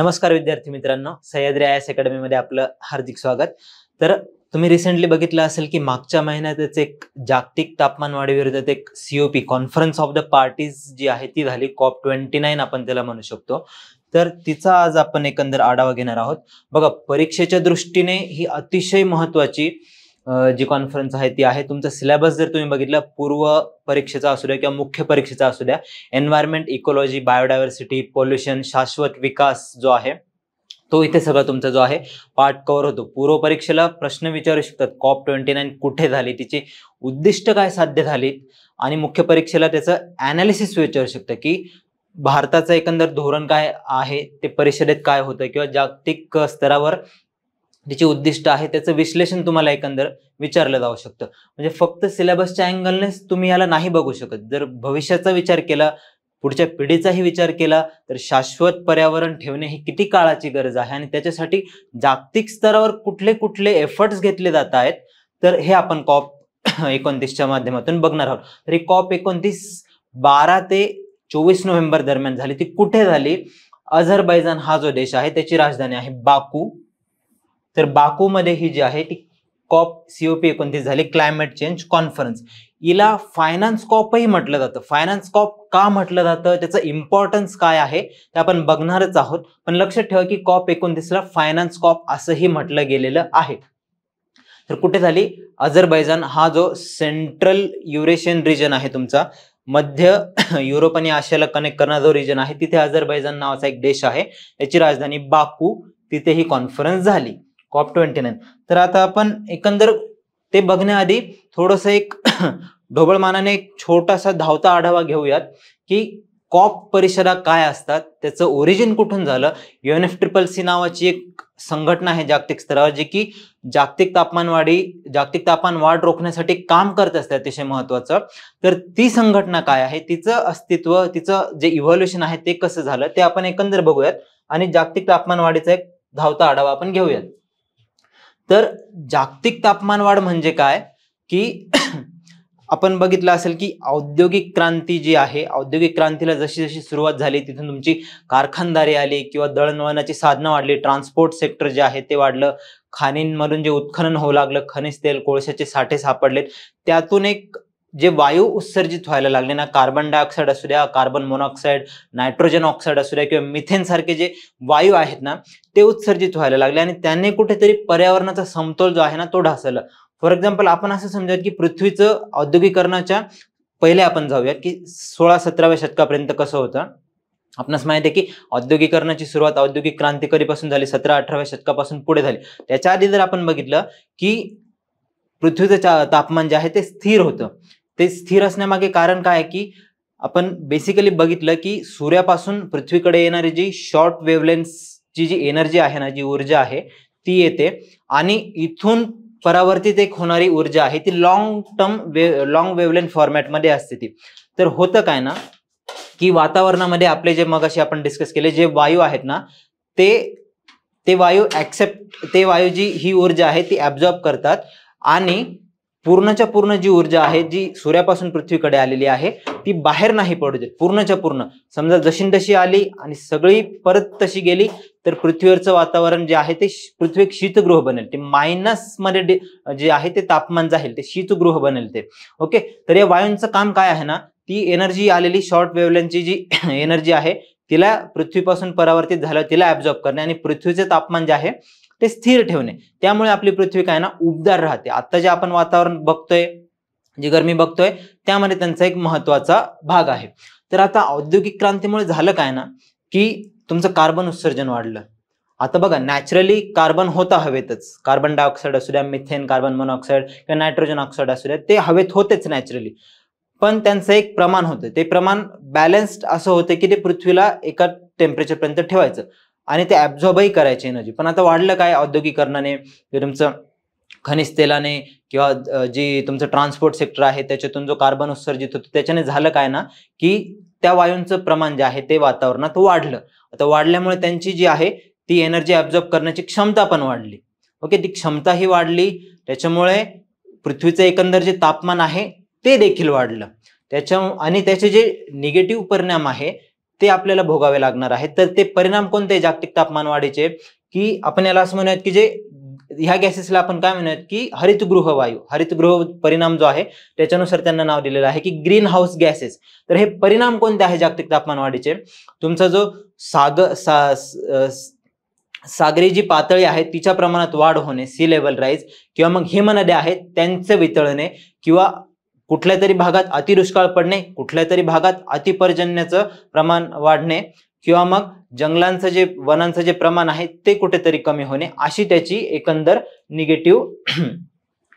नमस्कार विद्यार्थी मित्रांनो, सह्याद्री आय एस अकॅडमीमध्ये आपलं हार्दिक स्वागत। तर तुम्ही रिसेंटली बघितलं असेल की मागच्या महिन्यातच एक जागतिक तापमान वाढीविरुद्ध एक COP conference of the parties जी आहे ती झाली, COP29 आपण त्याला म्हणू शकतो। तर तिचा आज आपण एकंदर आढावा घेणार आहोत। बघा, परीक्षेच्या दृष्टीने ही अतिशय महत्त्वाची जी कॉन्फरन्स आहे ती आहे। तुमचा सिलेबस जर तुम्ही बघितला, पूर्व परीक्षेचा असू द्या किंवा मुख्य परीक्षेचा असू द्या, एन्व्हायरमेंट, इकोलॉजी, बायोडायव्हर्सिटी, पोल्युशन, शाश्वत विकास जो आहे तो इथे सगळं तुमचा जो आहे पार्ट कव्हर होतो। पूर्व परीक्षेला प्रश्न विचारू शकतात, COP29 कुठे झाली, तिची उद्दिष्ट काय साध्य झाली, आणि मुख्य परीक्षेला त्याचं ॲनालिसिस विचारू शकतं की भारताचं एकंदर धोरण काय आहे, ते परिषदेत काय होतं किंवा जागतिक स्तरावर त्याची उद्दिष्ट आहे त्याचं विश्लेषण तुम्हाला एकंदर विचारलं जाऊ शकतं। म्हणजे फक्त सिलेबसच्या अँगलनेच तुम्ही याला नाही बघू शकत। जर भविष्याचा विचार केला, पुढच्या पिढीचाही विचार केला, तर शाश्वत पर्यावरण ठेवणे ही किती काळाची गरज आहे आणि त्याच्यासाठी जागतिक स्तरावर कुठले कुठले एफर्ट्स घेतले जात आहेत, तर हे आपण COP29च्या माध्यमातून बघणार आहोत। तर ही COP29 12 ते 24 नोव्हेंबर दरम्यान झाली। ती कुठे झाली? अझरबैजान हा जो देश आहे त्याची राजधानी आहे बाकू। तर बाकूमध्ये ही जी आहे ती COP29 झाली, क्लायमेट चेंज कॉन्फरन्स। हिला फायनान्स कॉपही म्हटलं जातं। फायनान्स कॉप का म्हटलं जातं, त्याचं इम्पॉर्टन्स काय आहे ते आपण बघणारच आहोत। पण लक्षात ठेवा की COP29 ला फायनान्स कॉप असंही म्हटलं गेलेलं आहे। तर कुठे झाली? अझरबैजान हा जो सेंट्रल युरेशियन रिजन आहे तुमचा, मध्य युरोप आणि आशियाला कनेक्ट करणारा जो रिजन आहे, तिथे अझरबैजान नावाचा एक देश आहे, याची राजधानी बाकू, तिथे ही कॉन्फरन्स झाली COP29। तर आता आपण एकंदर ते बघण्याआधी थोडंसं एक ढोबळमानाने एक छोटासा धावता आढावा घेऊयात की COP परिषदा काय असतात, त्याचं ओरिजिन कुठून झालं। UNFCCC नावाची एक संघटना आहे जागतिक स्तरावर, जी की जागतिक तापमान वाढ रोखण्यासाठी काम करत असते, अतिशय महत्त्वाचं। तर ती संघटना काय आहे, तिचं अस्तित्व, तिचं जे इव्हॉल्युशन आहे ते कसं झालं, ते आपण एकंदर बघूयात आणि जागतिक तापमान वाढीचा एक धावता आढावा आपण घेऊयात। तर जागतिक तापमान वाढ म्हणजे काय की आपण बघितलं असेल की औद्योगिक क्रांती जी आहे, औद्योगिक क्रांतीला जशी जशी सुरुवात झाली, तिथून तुमची कारखानदारी आली किंवा दळणवळणाची साधनं वाढली, ट्रान्सपोर्ट सेक्टर जे आहे ते वाढलं, खाणींमधून जे उत्खनन होऊ लागलं, खनिज तेल, कोळशाचे साठे सापडलेत, त्यातून एक जे वायू उत्सर्जित व्हायला लागले ना, कार्बन डायऑक्साईड असू द्या, कार्बन मोनॉक्साईड, नायट्रोजन ऑक्साईड असू द्या किंवा मिथेन सारखे जे वायू आहेत ना, ते उत्सर्जित व्हायला लागले आणि त्याने कुठेतरी पर्यावरणाचा समतोल जो आहे ना तो ढासळला। फॉर एक्झाम्पल, आपण असं समजूयात की पृथ्वीचं औद्योगिकरणाच्या पहिले आपण जाऊयात की 16-17व्या शतकापर्यंत कसं होतं। आपणास माहिती आहे की औद्योगिकरणाची सुरुवात औद्योगिक क्रांतिकारीपासून झाली, 17-18व्या शतकापासून पुढे झाली। त्याच्या आधी जर आपण बघितलं की पृथ्वीचं तापमान जे आहे ते स्थिर होतं। ते स्थिर असण्यामागे कारण काय आहे की आपण बेसिकली बघितलं की सूर्यापासून पृथ्वीकडे येणारी जी शॉर्ट वेव्हलेन्थची जी एनर्जी आहे ना, जी ऊर्जा आहे ती येते, आणि इथून परावर्तित एक होणारी ऊर्जा आहे ती लॉंग वेव्हलेंथ फॉर्मॅटमध्ये असते ती। तर होतं काय ना की वातावरणामध्ये आपले जे मगाशी आपण डिस्कस केले जे वायू आहेत ना, ते वायू जी ही ऊर्जा आहे ती ऍब्झॉर्ब करतात आणि पूर्णच्या पूर्ण जी ऊर्जा आहे जी सूर्यापासून पृथ्वीकडे आलेली आहे ती बाहेर नाही पडू देत। पूर्णच्या पूर्ण समजा जशी तशी आली आणि सगळी परत तशी गेली, तर पृथ्वीवरचं वातावरण जे आहे ते पृथ्वी एक शीतगृह बनेल, ते मायनस मध्ये जे आहे ते तापमान जाईल, ते शीतगृह बनेल ते। ओके, तर या वायूंचं काम काय आहे ना, ती एनर्जी आलेली शॉर्ट वेव्हलेंथची जी एनर्जी आहे तिला पृथ्वीपासून परावर्तित झालं, तिला ऍब्झॉर्ब करणे आणि पृथ्वीचे तापमान जे आहे ते स्थिर ठेवणे। त्यामुळे आपली पृथ्वी काय ना उबदार राहते। आता जे आपण वातावरण बघतोय, जी गरमी बघतोय, त्यामध्ये त्यांचा एक महत्वाचा भाग आहे। तर आता औद्योगिक क्रांतीमुळे झालं काय ना की तुमचं कार्बन उत्सर्जन वाढलं। आता बघा, नॅचरली कार्बन होता हवेतच, कार्बन डायऑक्साईड असू द्या, मिथेन, कार्बन मोनॉक्साईड किंवा नायट्रोजन ऑक्साईड असू द्या, ते हवेत होतेच नॅचरली, पण त्यांचं एक प्रमाण होतं। ते प्रमाण बॅलन्स्ड असं होतं की ते पृथ्वीला एका टेम्परेचरपर्यंत ठेवायचं आणि ते ऍब्झॉर्बही करायचे एनर्जी। पण आता वाढलं काय, औद्योगिकरणाने, तुमचं खनिज तेलाने किंवा जी तुमचं ट्रान्सपोर्ट सेक्टर आहे त्याच्यातून जो कार्बन उत्सर्जित होतो, त्याच्याने झालं काय ना की त्या वायूंचं प्रमाण जे आहे ते वातावरणात वाढलं। आता वाढल्यामुळे त्यांची जी आहे ती एनर्जी ऍब्झॉर्ब करण्याची क्षमता पण वाढली। ओके, ती क्षमताही वाढली, त्याच्यामुळे पृथ्वीचं एकंदर जे तापमान आहे ते देखील वाढलं। आणि त्याचे जे निगेटिव्ह परिणाम आहे ते आपल्याला भोगावे लागणार आहेत. तर ते परिणाम कोणते जागतिक तापमान वाढीचे, की आपण याला असं म्हणूयात की जे ह्या गॅसेसला आपण काय म्हणूयात की हरितगृह वायू, हरितगृह परिणाम जो आहे त्याच्यानुसार त्यांना नाव दिलेलं आहे की ग्रीन हाऊस गॅसेस. तर हे परिणाम कोणते आहे जागतिक तापमान वाढीचे? तुमचा जो सागरी जी पातळी आहे तिच्या प्रमाणात वाढ होणे, सी लेवल राईज, किंवा मग हिमनद्या आहेत त्यांचे वितळणे, किंवा कुठल्या तरी भागात अतिदुष्काळ पडणे, कुठल्या तरी भागात अतिपर्जन्याचं प्रमाण वाढणे, किंवा मग जंगलांचं जे वनांचं जे प्रमाण आहे ते कुठेतरी कमी होणे, अशी त्याची एकंदर निगेटिव्ह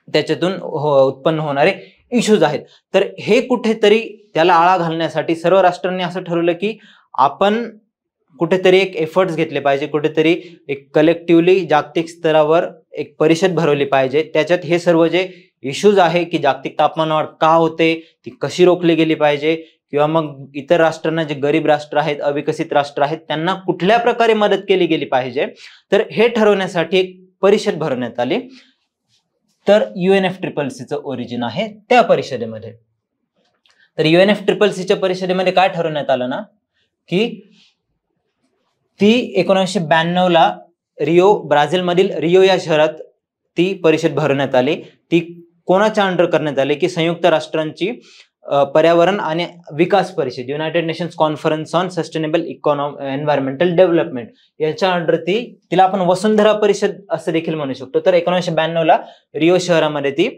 त्याच्यातून उत्पन्न होणारे इश्यूज आहेत. तर हे कुठेतरी त्याला आळा घालण्यासाठी सर्व राष्ट्रांनी असं ठरवलं की आपण कुठेतरी एक एफर्ट्स घेतले पाहिजे, कुठेतरी एक कलेक्टिव्हली जागतिक स्तरावर एक परिषद भरवली पाहिजे. त्याच्यात हे सर्व जे इश्यूज आहे की जागतिक तापमानवाढ का होते, ती कशी रोखली गेली पाहिजे, किंवा मग इतर राष्ट्रांना, जे गरीब राष्ट्र आहेत, अविकसित राष्ट्र आहेत, त्यांना कुठल्या प्रकारे मदत केली गेली पाहिजे, तर हे ठरवण्यासाठी एक परिषद भरवण्यात आली. तर UNFCCCचं ओरिजिन आहे त्या परिषदेमध्ये. तर UNFCCCच्या परिषदेमध्ये काय ठरवण्यात आलं ना, की ती 1992ला ब्राझीलमधील रिओ या शहरात ती परिषद भरवण्यात आली. ती कोणाच्या अंडर करण्यात आली, की संयुक्त राष्ट्रांची पर्यावरण आणि विकास परिषद, United nations conference on sustainable environmental development, याच्या अंडर तिला आपण वसुंधरा परिषद असं देखील म्हणू शकतो. तर 1992ला रिओ शहरामध्ये ती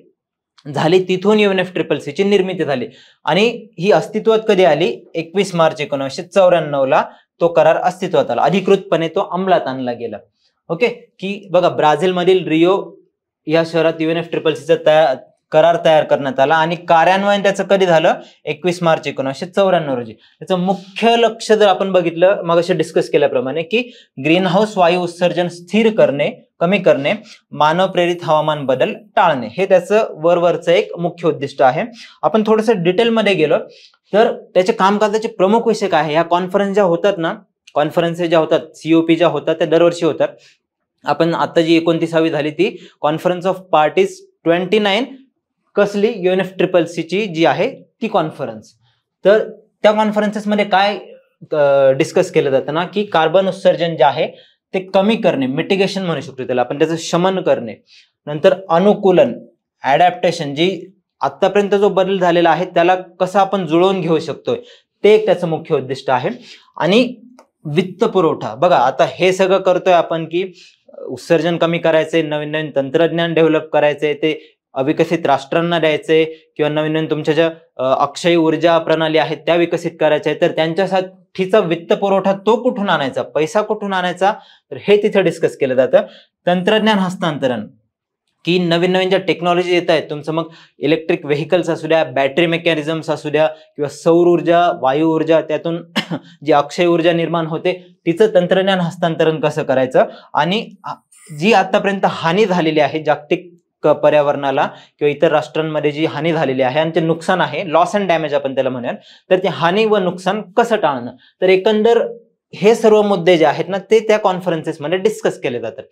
झाली. तिथून UNFCCCची निर्मिती झाली आणि ही अस्तित्वात कधी आली? 21 मार्च 1994ला तो करार अस्तित्वात आला, अधिकृतपणे तो अंमलात आणला गेला. ओके, की बघा ब्राझीलमधील रिओ या शहरात UNFCCCचा करार तयार करण्यात आला आणि कार्यान्वयन त्याचं कधी झालं? 21 मार्च 1994 रोजी. त्याचं मुख्य लक्ष जर आपण बघितलं, मग असे डिस्कस केल्याप्रमाणे, की ग्रीन हाऊस वायू उत्सर्जन स्थिर करणे, कमी करणे, मानव प्रेरित हवामान बदल टाळणे, हे त्याचं वरवरचं एक मुख्य उद्दिष्ट आहे. आपण थोडंसं डिटेलमध्ये गेलो तर त्याचे कामकाजाचे प्रमुख विषय काय आहे? ह्या कॉन्फरन्स ज्या होतात ना, कॉन्फरन्सेस ज्या होतात, COP ज्या होतात, त्या दरवर्षी होतात. आपण आता जी 29वी झाली ती कॉन्फरन्स ऑफ पार्टीज 29 कसली? UNFCCCची जी आहे ती कॉन्फरन्स. तर त्या कॉन्फरन्सेसमध्ये काय डिस्कस केलं जातं ना, की कार्बन उत्सर्जन जे आहे ते कमी करणे, मिटिगेशन म्हणू शकतो त्याला आपण, त्याचं शमन करणे, नंतर अनुकूलन, ॲडॅप्टेशन, जी आतापर्यंत जो बदल झालेला आहे त्याला कसं आपण जुळवून घेऊ शकतोय, ते एक त्याचं मुख्य उद्दिष्ट आहे. आणि वित्त पुरवठा, बघा आता हे सगळं करतोय आपण की उत्सर्जन कमी करायचे, नवीन नवीन तंत्रज्ञान डेव्हलप करायचे, ते अविकसित राष्ट्रांना द्यायचे, किंवा नवीन नवीन तुमच्या ज्या अक्षय ऊर्जा प्रणाली आहेत त्या विकसित करायच्या आहेत, तर त्यांच्यासाठीचा वित्त पुरवठा तो कुठून आणायचा, पैसा कुठून आणायचा, तर हे तिथे डिस्कस केलं जातं. तंत्रज्ञान हस्तांतरण, की नवीन नवीन ज्या टेक्नॉलॉजी येत आहेत, तुमचं मग इलेक्ट्रिक व्हेकल्स असू द्या, बॅटरी मेकॅनिझम्स असू द्या, किंवा सौर ऊर्जा, वायू ऊर्जा, त्यातून जी अक्षय ऊर्जा निर्माण होते तिचं तंत्रज्ञान हस्तांतरण कसं करायचं, आणि जी आतापर्यंत हानी झालेली आहे जागतिक पर्यावरणाला किंवा इतर राष्ट्रांमध्ये जी हानी झालेली आहे आणि ते नुकसान आहे, लॉस अँड डॅमेज आपण त्याला म्हणूयात, तर ते हानी व नुकसान कसं टाळणं, तर एकंदर हे सर्व मुद्दे जे आहेत ना ते त्या कॉन्फरन्सेसमध्ये डिस्कस केले जातात.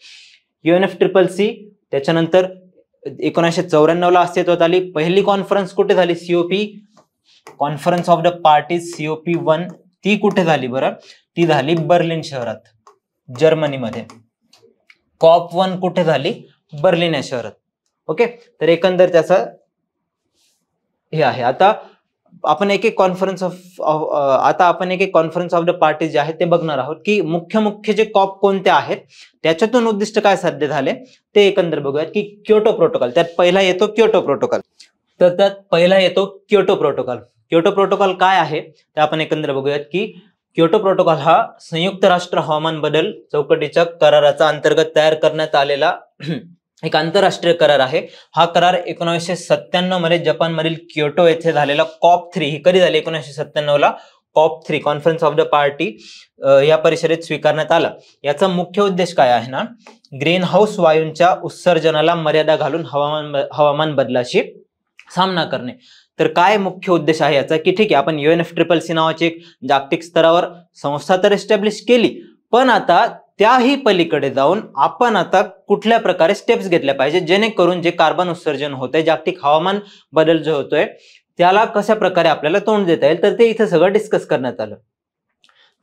UNFCCC त्याच्यानंतर 1994ला अस्तित्वात आली. पहिली कॉन्फरन्स कुठे झाली? COP, conference of the parties, COP1, ती कुठे झाली बरं? ती झाली बर्लिन शहरात, जर्मनीमध्ये. COP1 कुठे झाली? बर्लिन या शहरात. ओके, तर एकंदर त्याचा हे आहे. आता आपण एक एक कॉन्फरन्स ऑफ द पार्टीज जे आहेत ते बघणार आहोत, की मुख्य जे कॉप कोणते आहेत, त्याच्यातून उद्दिष्ट काय साध्य झाले ते एकंदर बघूयात. की क्योटो प्रोटोकॉल, त्यात पहिला येतो क्योटो प्रोटोकॉल. तर त्यात पहिला येतो क्योटो प्रोटोकॉल. क्योटो प्रोटोकॉल काय आहे ते आपण एकंदर बघूयात. की क्योटो प्रोटोकॉल हा संयुक्त राष्ट्र हवामान बदल चौकटीच्या कराराचा अंतर्गत तयार करण्यात आलेला एक आंतरराष्ट्रीय करार आहे. हा करार 1997 मध्ये जपानमधील क्योटो येथे झालेला COP3, ही कधी झाली? 1997ला COP3, conference of the party, या परिषदेत स्वीकारण्यात आला. याचा मुख्य उद्देश काय आहे ना, ग्रीन हाऊस वायूंच्या उत्सर्जनाला मर्यादा घालून हवामान बदलाशी सामना करणे. तर काय मुख्य उद्देश आहे याचा, की ठीक आहे आपण UNFCCC नावाची एक जागतिक स्तरावर संस्था तर एस्टॅब्लिश केली, पण आता त्याही पलीकडे जाऊन आपण आता कुठल्या प्रकारे स्टेप्स घेतल्या पाहिजे जेणेकरून जे कार्बन उत्सर्जन होतंय, जागतिक हवामान बदल जो होतोय, त्याला कशा प्रकारे आपल्याला तोंड देता येईल, तर ते इथे सगळं डिस्कस करण्यात आलं.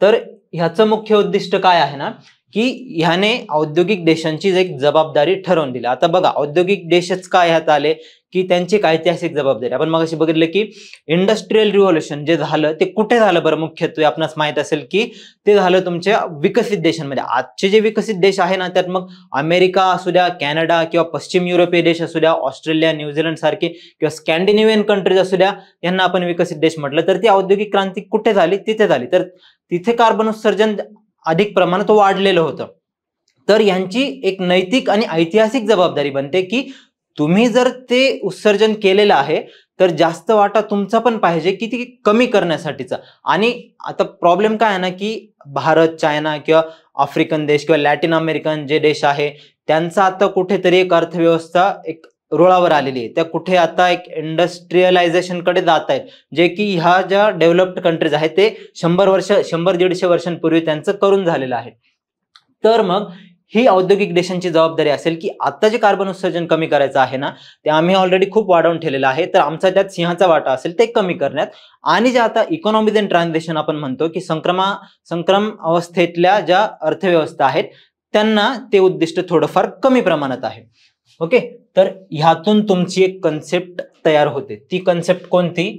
तर ह्याचं मुख्य उद्दिष्ट काय आहे ना, की ह्याने औद्योगिक देशांची एक जबाबदारी ठरवून दिली. आता बघा, औद्योगिक देशच काय ह्यात आले, की त्यांची एक ऐतिहासिक जबाबदारी. आपण मगाशी बघितलं की इंडस्ट्रियल रिव्होल्युशन जे झालं ते कुठे झालं बरं, मुख्यत्वे आपणास माहित असेल की ते झालं तुमच्या विकसित देशांमध्ये. आजचे जे विकसित देश आहे ना, त्यात मग अमेरिका असू द्या, कॅनडा किंवा पश्चिम युरोपीय देश असू द्या, ऑस्ट्रेलिया, न्यूझीलंड सारखे किंवा स्कॅन्डिनेव्हियन कंट्रीज असू द्या, यांना आपण विकसित देश म्हटलं. तर ती औद्योगिक क्रांती कुठे झाली, तिथे झाली. तर तिथे कार्बन उत्सर्जन अधिक प्रमाणात वाढलेलं होतं. तर यांची एक नैतिक आणि ऐतिहासिक जबाबदारी बनते की तुम्ही जर ते उत्सर्जन केलेलं आहे तर जास्त वाटा तुमचा पण पाहिजे की ती कमी करण्यासाठीचा. आणि आता प्रॉब्लेम काय आहे ना, की भारत, चायना किंवा आफ्रिकन देश किंवा लॅटिन अमेरिकन जे देश आहे त्यांचा आता कुठेतरी एक अर्थव्यवस्था एक रुळावर आलेली आहे. त्या कुठे आता एक इंडस्ट्रियलायझेशन कडे जात आहेत, जे की ह्या ज्या डेव्हलप्ड कंट्रीज आहेत ते 100-150 वर्षांपूर्वी त्यांचं करून झालेलं आहे. तर मग ही औद्योगिक देशांची जबाबदारी असेल की आता जे कार्बन उत्सर्जन कमी करायचं आहे ना, ते आम्ही ऑलरेडी खूप वाढवून ठेवलेलं आहे, तर आमचा त्यात सिंहाचा वाटा असेल ते कमी करण्यात. आणि जे आता इकॉनॉमीज इन ट्रान्झिशन आपण म्हणतो की संक्रम अवस्थेतल्या ज्या अर्थव्यवस्था आहेत त्यांना ते उद्दिष्ट थोडंफार कमी प्रमाणात आहे. ओके, तर ह्यातून तुमची एक कन्सेप्ट तयार होते. ती कन्सेप्ट कोणती?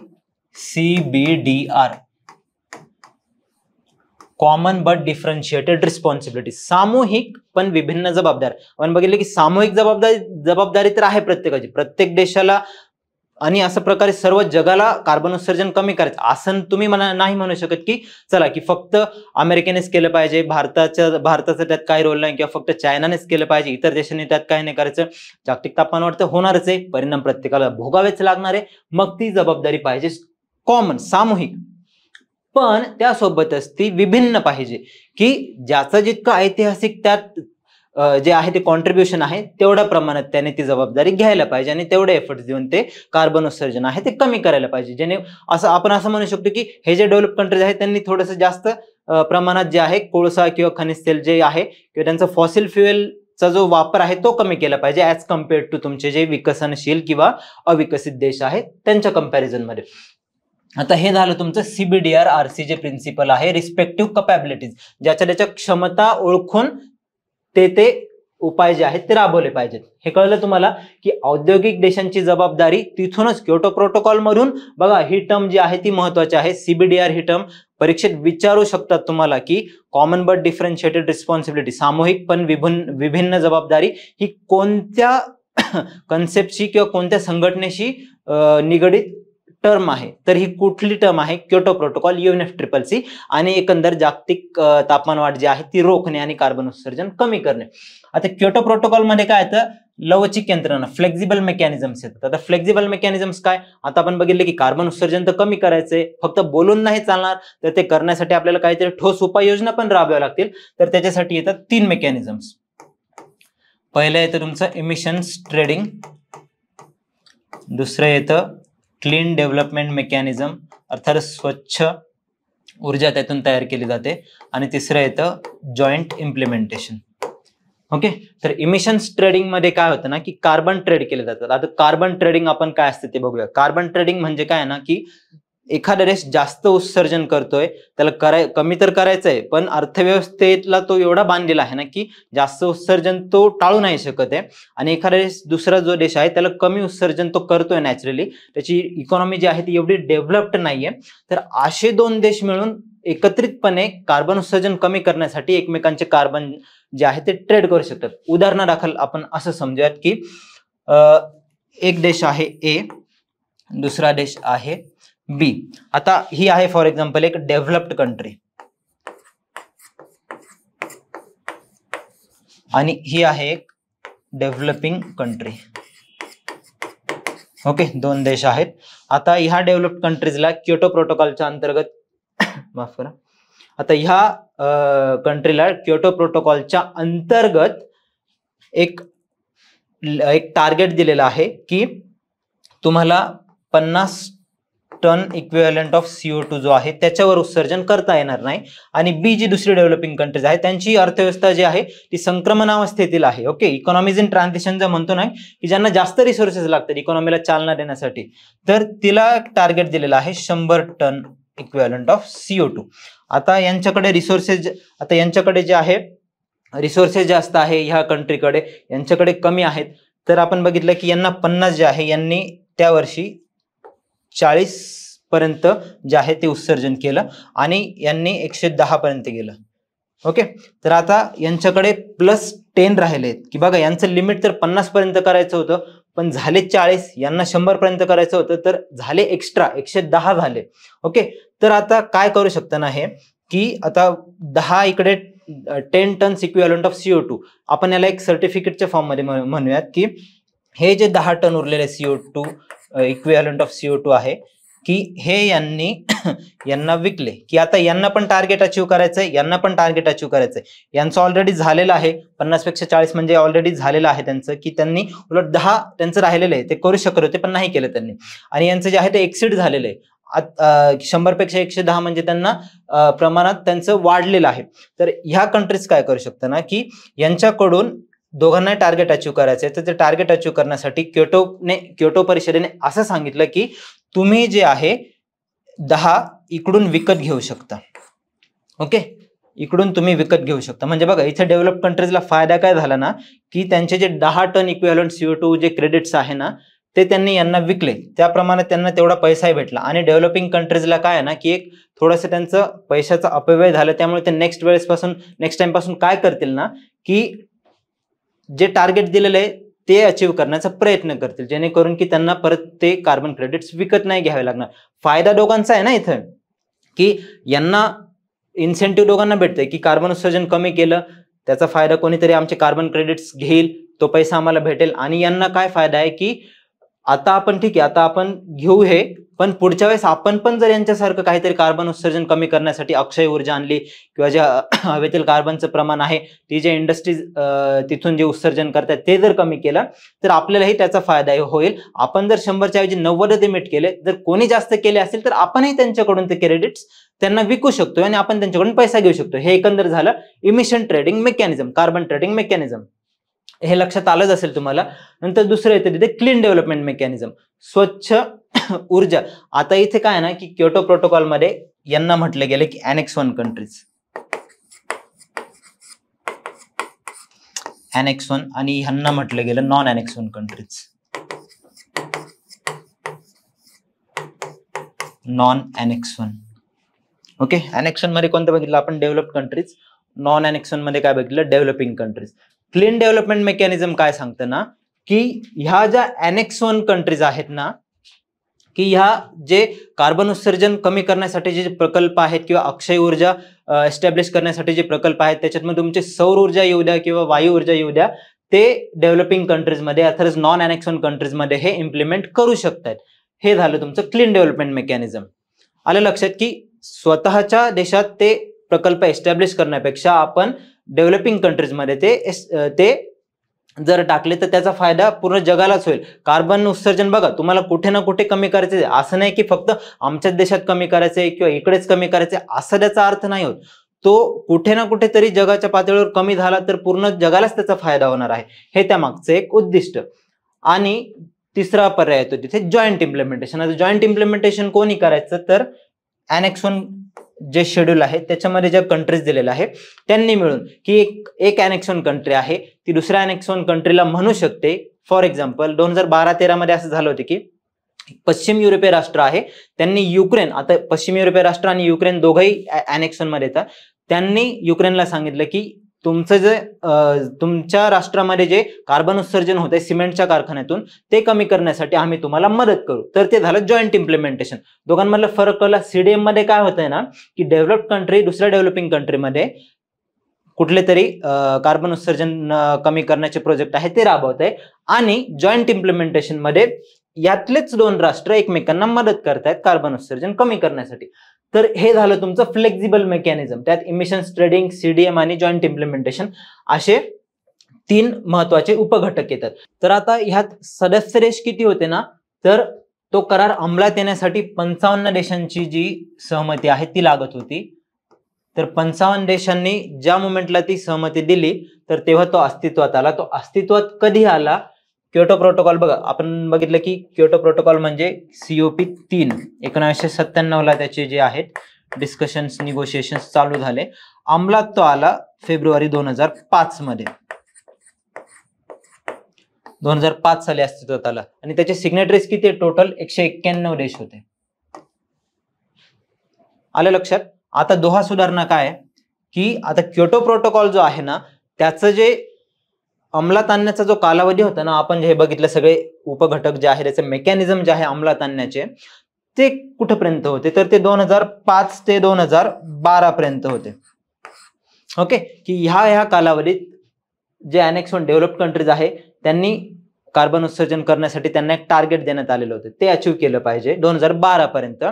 CBDR, common but differentiated responsibility, सामूहिक पण विभिन्न जबाबदारी. आपण बघितलं की सामूहिक जबाबदारी तर आहे प्रत्येकाची, प्रत्येक देशाला आणि असं प्रकारे सर्व जगाला कार्बन उत्सर्जन कमी करायचं असं तुम्ही नाही म्हणू शकत की चला की फक्त अमेरिकेनेच केलं पाहिजे, भारताचा त्यात काही रोल नाही, किंवा फक्त चायनानेच केलं पाहिजे, इतर देशांनी त्यात काही नाही करायचं. जागतिक तापमान वाढतं, होणारच आहे, परिणाम प्रत्येकाला भोगावेच लागणार आहे. मग ती जबाबदारी पाहिजे कॉमन, सामूहिक, पण त्यासोबतच ती विभिन्न पाहिजे की ज्याचं जितकं ऐतिहासिक त्यात जे आहे ते कॉन्ट्रीब्युशन आहे तेवढ्या प्रमाणात त्याने ती जबाबदारी घ्यायला पाहिजे आणि तेवढे एफर्ट्स देऊन ते कार्बन उत्सर्जन आहे ते कमी करायला पाहिजे. जेणे आपण असं म्हणू शकतो की हे जे डेव्हलप कंट्रीज आहेत त्यांनी थोडंसं जास्त प्रमाणात जे आहे कोळसा किंवा खनिज तेल जे आहे किंवा त्यांचा फॉसिल फ्युएलचा जो वापर आहे तो कमी केला पाहिजे ऍज कम्पेअर्ड टू तुमचे जे विकसनशील किंवा अविकसित देश आहेत त्यांच्या कंपॅरिझन मध्ये. आता हे झालं तुमचं CBDR RC जे प्रिन्सिपल आहे, रिस्पेक्टिव्ह कपॅबिलिटीज, ज्याच्या त्याच्या क्षमता ओळखून ते उपाय जे आहेत ते राबवले पाहिजेत. हे कळलं तुम्हाला की औद्योगिक देशांची जबाबदारी तिथूनच क्योटो प्रोटोकॉल मधून. बघा ही टर्म जी आहे ती महत्वाची आहे. CBDR ही टर्म परीक्षेत विचारू शकतात तुम्हाला की कॉमन बट डिफरन्शिएटेड रिस्पॉन्सिबिलिटी, सामूहिक पण विभिन्न जबाबदारी, ही कोणत्या कन्सेप्टशी किंवा कोणत्या संघटनेशी निगडित टर्म आहे. तर ही कुठली टर्म आहे? क्योटो प्रोटोकॉल, UNFCCC, आणि एकंदर जागतिक तापमान वाढ जी आहे ती रोखणे आणि कार्बन उत्सर्जन कमी करणे. आता क्योटो प्रोटोकॉल मध्ये काय येतं? लवचिक यंत्रणा, फ्लेक्झिबल मेकॅनिझम्स येतात. आता फ्लेक्झिबल मेकॅनिझम्स काय? आता आपण बघितलं की कार्बन उत्सर्जन तर कमी करायचंय, फक्त बोलून नाही चालणार, तर ते करण्यासाठी आपल्याला काहीतरी ठोस उपाययोजना पण राबवाव्या लागतील. तर त्याच्यासाठी येतात 3 मेकॅनिझम्स. पहिलं येतं तुमचं इमिशन्स ट्रेडिंग, दुसरं येतं क्लीन डेव्हलपमेंट मेकॅनिझम, अर्थात स्वच्छ ऊर्जा त्यातून तयार केली जाते, आणि तिसरं येतं जॉईंट इम्प्लिमेंटेशन. ओके, तर इमिशन्स ट्रेडिंग मध्ये काय होतं ना की कार्बन ट्रेड केले जातात. आता कार्बन ट्रेडिंग आपण काय असते ते बघूया. कार्बन ट्रेडिंग म्हणजे काय ना की एखादा देश जास्त उत्सर्जन करतोय, त्याला कमी तर करायचंय, पण अर्थव्यवस्थेला तो एवढा बांधलेला आहे ना की जास्त उत्सर्जन तो टाळू नाही शकत आहे. आणि एखादा देश, दुसरा जो देश आहे त्याला कमी उत्सर्जन तो करतोय नॅचरली, त्याची इकॉनॉमी जी आहे ती एवढी डेव्हलप्ड नाहीये. तर असे 2 देश मिळून एकत्रितपणे कार्बन उत्सर्जन कमी करण्यासाठी एकमेकांचे कार्बन जे आहे ते ट्रेड करू शकतात. उदाहरणादाखल आपण असं समजूयात की एक देश आहे A, दुसरा देश आहे B. आता ही आहे फॉर एक्झाम्पल एक डेव्हलप्ड कंट्री आणि ही आहे एक डेव्हलपिंग कंट्री. ओके, 2 देश आहेत. आता ह्या डेव्हलप्ड कंट्रीजला क्योटो प्रोटोकॉलच्या अंतर्गत माफ करा, आता ह्या कंट्रीला क्योटो प्रोटोकॉलच्या अंतर्गत एक टार्गेट दिलेला आहे की तुम्हाला 50 टन इक्विव्हॅलंट ऑफ CO2 जो आहे त्याच्यावर उत्सर्जन करता येणार नाही. आणि B जी दुसरी डेव्हलपिंग कंट्रीज आहे त्यांची अर्थव्यवस्था जी आहे ती संक्रमणावस्थेतील आहे. ओके, इकॉनॉमीज इन ट्रान्झिशन जे म्हणतो ना की ज्यांना जास्त रिसोर्सेस लागतात इकॉनॉमीला चालना देण्यासाठी, तर तिला टार्गेट दिलेला आहे 100 टन इक्विव्हॅलंट ऑफ CO2. आता यांच्याकडे जे आहे रिसोर्सेस जास्त आहे ह्या कंट्रीकडे, यांच्याकडे कमी आहेत. तर आपण बघितलं की यांना 50 जे आहे यांनी त्या वर्षी 40 पर्यंत जे आहे ते उत्सर्जन केलं आणि यांनी 110 पर्यंत गेलं. ओके, तर आता यांच्याकडे +10 राहिले की बघा, यांचं लिमिट तर 50 पर्यंत करायचं होतं पण झाले 40, यांना 100 पर्यंत करायचं होतं तर झाले एक्स्ट्रा 110 झाले. ओके, तर आता काय करू शकता ना हे की आता 10 इकडे 10 टन्स इक्विव्हॅलंट ऑफ CO2, आपण याला एक सर्टिफिकेटच्या फॉर्म मध्ये म्हणूयात की हे जे 10 टन उरलेले CO2 इक्विव्हॅलंट ऑफ CO2 आहे की हे यांना विकले की आता यांना पण टार्गेट अचीव करायचंय, यांना पण टार्गेट अचीव करायचंय. यांचं ऑलरेडी झालेलं आहे 50 पेक्षा 40 म्हणजे ऑलरेडी झालेलं आहे त्यांचं, की त्यांनी उलट 10 त्यांचं राहिलेलं आहे, ते करू शकत होते पण नाही केलं त्यांनी, आणि यांचं जे आहे ते एक्सिड झालेलं आहे. 100 पेक्षा 110 म्हणजे त्यांना प्रमाणात त्यांचं वाढलेलं आहे. तर ह्या कंट्रीज काय करू शकतात ना की यांच्याकडून दोघांना टार्गेट अचीव करायचंय, तर ते टार्गेट अचीव करण्यासाठी क्योटो परिषदेने असं सांगितलं की तुम्ही जे आहे 10 इकडून विकत घेऊ शकता. ओके, इकडून तुम्ही विकत घेऊ शकता. म्हणजे बघा इथे डेव्हलप कंट्रीजला फायदा काय झाला ना की त्यांचे जे 10 टन इक्विव्हॅलंट CO2 जे क्रेडिट्स आहे ना ते त्यांनी यांना विकले, त्याप्रमाणे त्यांना तेवढा पैसाही भेटला. आणि डेव्हलपिंग कंट्रीजला काय आहे ना की एक थोडंसं त्यांचं पैशाचा अपव्यय झाला, त्यामुळे ते नेक्स्ट टाइम पासून काय करतील ना की जे टार्गेट दिलेलं आहे ते अचीव करण्याचा प्रयत्न करतील, जेणेकरून की त्यांना परत ते कार्बन क्रेडिट्स विकत नाही घ्यावे लागणार. फायदा दोघांचा आहे ना इथं, की यांना इन्सेंटिव्ह दोघांना भेटतंय की कार्बन उत्सर्जन कमी केलं त्याचा फायदा कोणीतरी आमचे कार्बन क्रेडिट्स घेईल, तो पैसा आम्हाला भेटेल. आणि यांना काय फायदा आहे की आता आपण ठीक आहे, आता आपण घेऊ हे, पण पुढच्या वेळेस आपण पण जर यांच्यासारखं काहीतरी कार्बन उत्सर्जन कमी करण्यासाठी अक्षय ऊर्जा आणली किंवा जे हवेतील कार्बनचं प्रमाण आहे, ती जे इंडस्ट्रीज तिथून जे उत्सर्जन करतात ते जर कमी केलं तर आपल्यालाही त्याचा फायदा होईल. आपण जर 100च्या ऐवजी 90 मीट केले, जर कोणी जास्त केले असेल तर आपणही त्यांच्याकडून ते क्रेडिट्स त्यांना विकू शकतो आणि आपण त्यांच्याकडून पैसा घेऊ शकतो. हे एकंदर झालं emission trading mechanism, carbon trading mechanism. हे लक्षात आलंच असेल तुम्हाला. नंतर दुसरं येतं तिथे क्लीन डेव्हलपमेंट मेकॅनिझम, स्वच्छ ऊर्जा. आता इथे काय ना की क्योटो प्रोटोकॉल मध्ये यांना म्हटलं गेलं की Annex 1 कंट्रीज, Annex 1, आणि ह्यांना म्हटलं गेलं non Annex 1 countries, non Annex 1. Okay, Annex 1 मध्ये कोणतं बघितलं आपण? Developed countries. नॉन Annex 1 मध्ये काय बघितलं? Developing countries. Clean development mechanism काय सांगतं ना की ह्या ज्या Annex 1 कंट्रीज आहेत ना की ह्या जे कार्बन उत्सर्जन कमी करण्यासाठी जे प्रकल्प आहेत किंवा अक्षय ऊर्जा एस्टॅब्लिश करण्यासाठी जे प्रकल्प आहेत त्याच्यात तुमचे सौर ऊर्जा येऊ द्या किंवा वायू ऊर्जा येऊ द्या, ते डेव्हलपिंग कंट्रीजमध्ये अथर्स नॉन Annex 1 कंट्रीजमध्ये हे इम्प्लिमेंट करू शकतात. हे झालं तुमचं क्लीन डेव्हलपमेंट मेकॅनिझम. आलं लक्षात की स्वतःच्या देशात ते प्रकल्प एस्टॅब्लिश करण्यापेक्षा आपण डेव्हलपिंग कंट्रीजमध्ये ते जर टाकले तर त्याचा फायदा पूर्ण जगालाच होईल. कार्बन उत्सर्जन बघा तुम्हाला कुठे ना कुठे कमी करायचे, असं नाही की फक्त आमच्याच देशात कमी करायचंय किंवा इकडेच कमी करायचंय असं त्याचा अर्थ नाही होत. तो कुठे ना कुठेतरी जगाच्या पातळीवर कमी झाला तर पूर्ण जगालाच त्याचा फायदा होणार आहे, हे त्या मागचं एक उद्दिष्ट. आणि तिसरा पर्याय येतो तिथे जॉईंट इम्प्लिमेंटेशन. आता जॉईंट इम्प्लिमेंटेशन कोणी करायचं तर Annex 1 जे शेड्यूल आहे त्याच्यामध्ये ज्या कंट्रीज दिलेले आहे त्यांनी मिळून की एक Annex 1 कंट्री आहे ती दुसऱ्या Annex 1 कंट्रीला म्हणू शकते. फॉर एक्झाम्पल 2012-13 मध्ये असं झालं होतं की पश्चिम युरोपीय राष्ट्र आहे त्यांनी युक्रेन, आता पश्चिम युरोपीय राष्ट्र आणि युक्रेन दोघंही Annex 1 मध्ये येतात, त्यांनी युक्रेनला सांगितलं की तुमचं जे तुमच्या राष्ट्रामध्ये जे कार्बन उत्सर्जन होत आहे सिमेंटच्या कारखान्यातून ते कमी करण्यासाठी आम्ही तुम्हाला मदत करू. तर ते झालं जॉईंट इम्प्लिमेंटेशन. दोघांमधला फरक कळला. CDM मध्ये काय होतंय ना की डेव्हलप्ड कंट्री दुसऱ्या डेव्हलपिंग कंट्रीमध्ये कुठले तरी कार्बन उत्सर्जन कमी करण्याचे प्रोजेक्ट आहे ते राबवत आहे, आणि जॉईंट इम्प्लिमेंटेशन मध्ये यातलेच 2 राष्ट्र एकमेकांना मदत करतायत कार्बन उत्सर्जन कमी करण्यासाठी. तर हे झालं तुमचं फ्लेक्झिबल मेकॅनिझम. त्यात इमिशन्स ट्रेडिंग, CDM आणि जॉईंट इम्प्लिमेंटेशन असे 3 महत्वाचे उपघटक येतात. तर आता ह्यात सदस्य देश किती होते ना, तर तो करार अंमलात येण्यासाठी 55 देशांची जी सहमती आहे ती लागत होती. तर 55 देशांनी ज्या मोमेंटला ती सहमती दिली तर तेव्हा तो अस्तित्वात आला. तो अस्तित्वात कधी आला क्योटो प्रोटोकॉल बघा, आपण बघितलं की क्योटो प्रोटोकॉल म्हणजे COP 3 1997ला त्याचे जे आहेत डिस्कशन्स निगोशिएशन्स चालू झाले, अंमलात तो आला फेब्रुवारी 2005 मध्ये, 2005 साली अस्तित्वात आला आणि त्याचे सिग्नेटरीज किती टोटल 191 देश होते. आलं लक्षात. आता दोहा सुधारणा काय आहे की आता क्योटो प्रोटोकॉल जो आहे ना त्याचं जे अंमलात आणण्याचा जो कालावधी होता ना, आपण जे बघितलं सगळे उपघटक जे आहे त्याचे मेकॅनिझम जे आहे अंमलात आणण्याचे ते कुठपर्यंत होते, तर ते 2005 ते 2012 पर्यंत होते. ओके, की ह्या कालावधीत जे अनेक्स 1 डेव्हलप्ड कंट्रीज आहे त्यांनी कार्बन उत्सर्जन करण्यासाठी त्यांना एक टार्गेट देण्यात आलेलं होतं, ते अचीव केलं पाहिजे 2012 पर्यंत.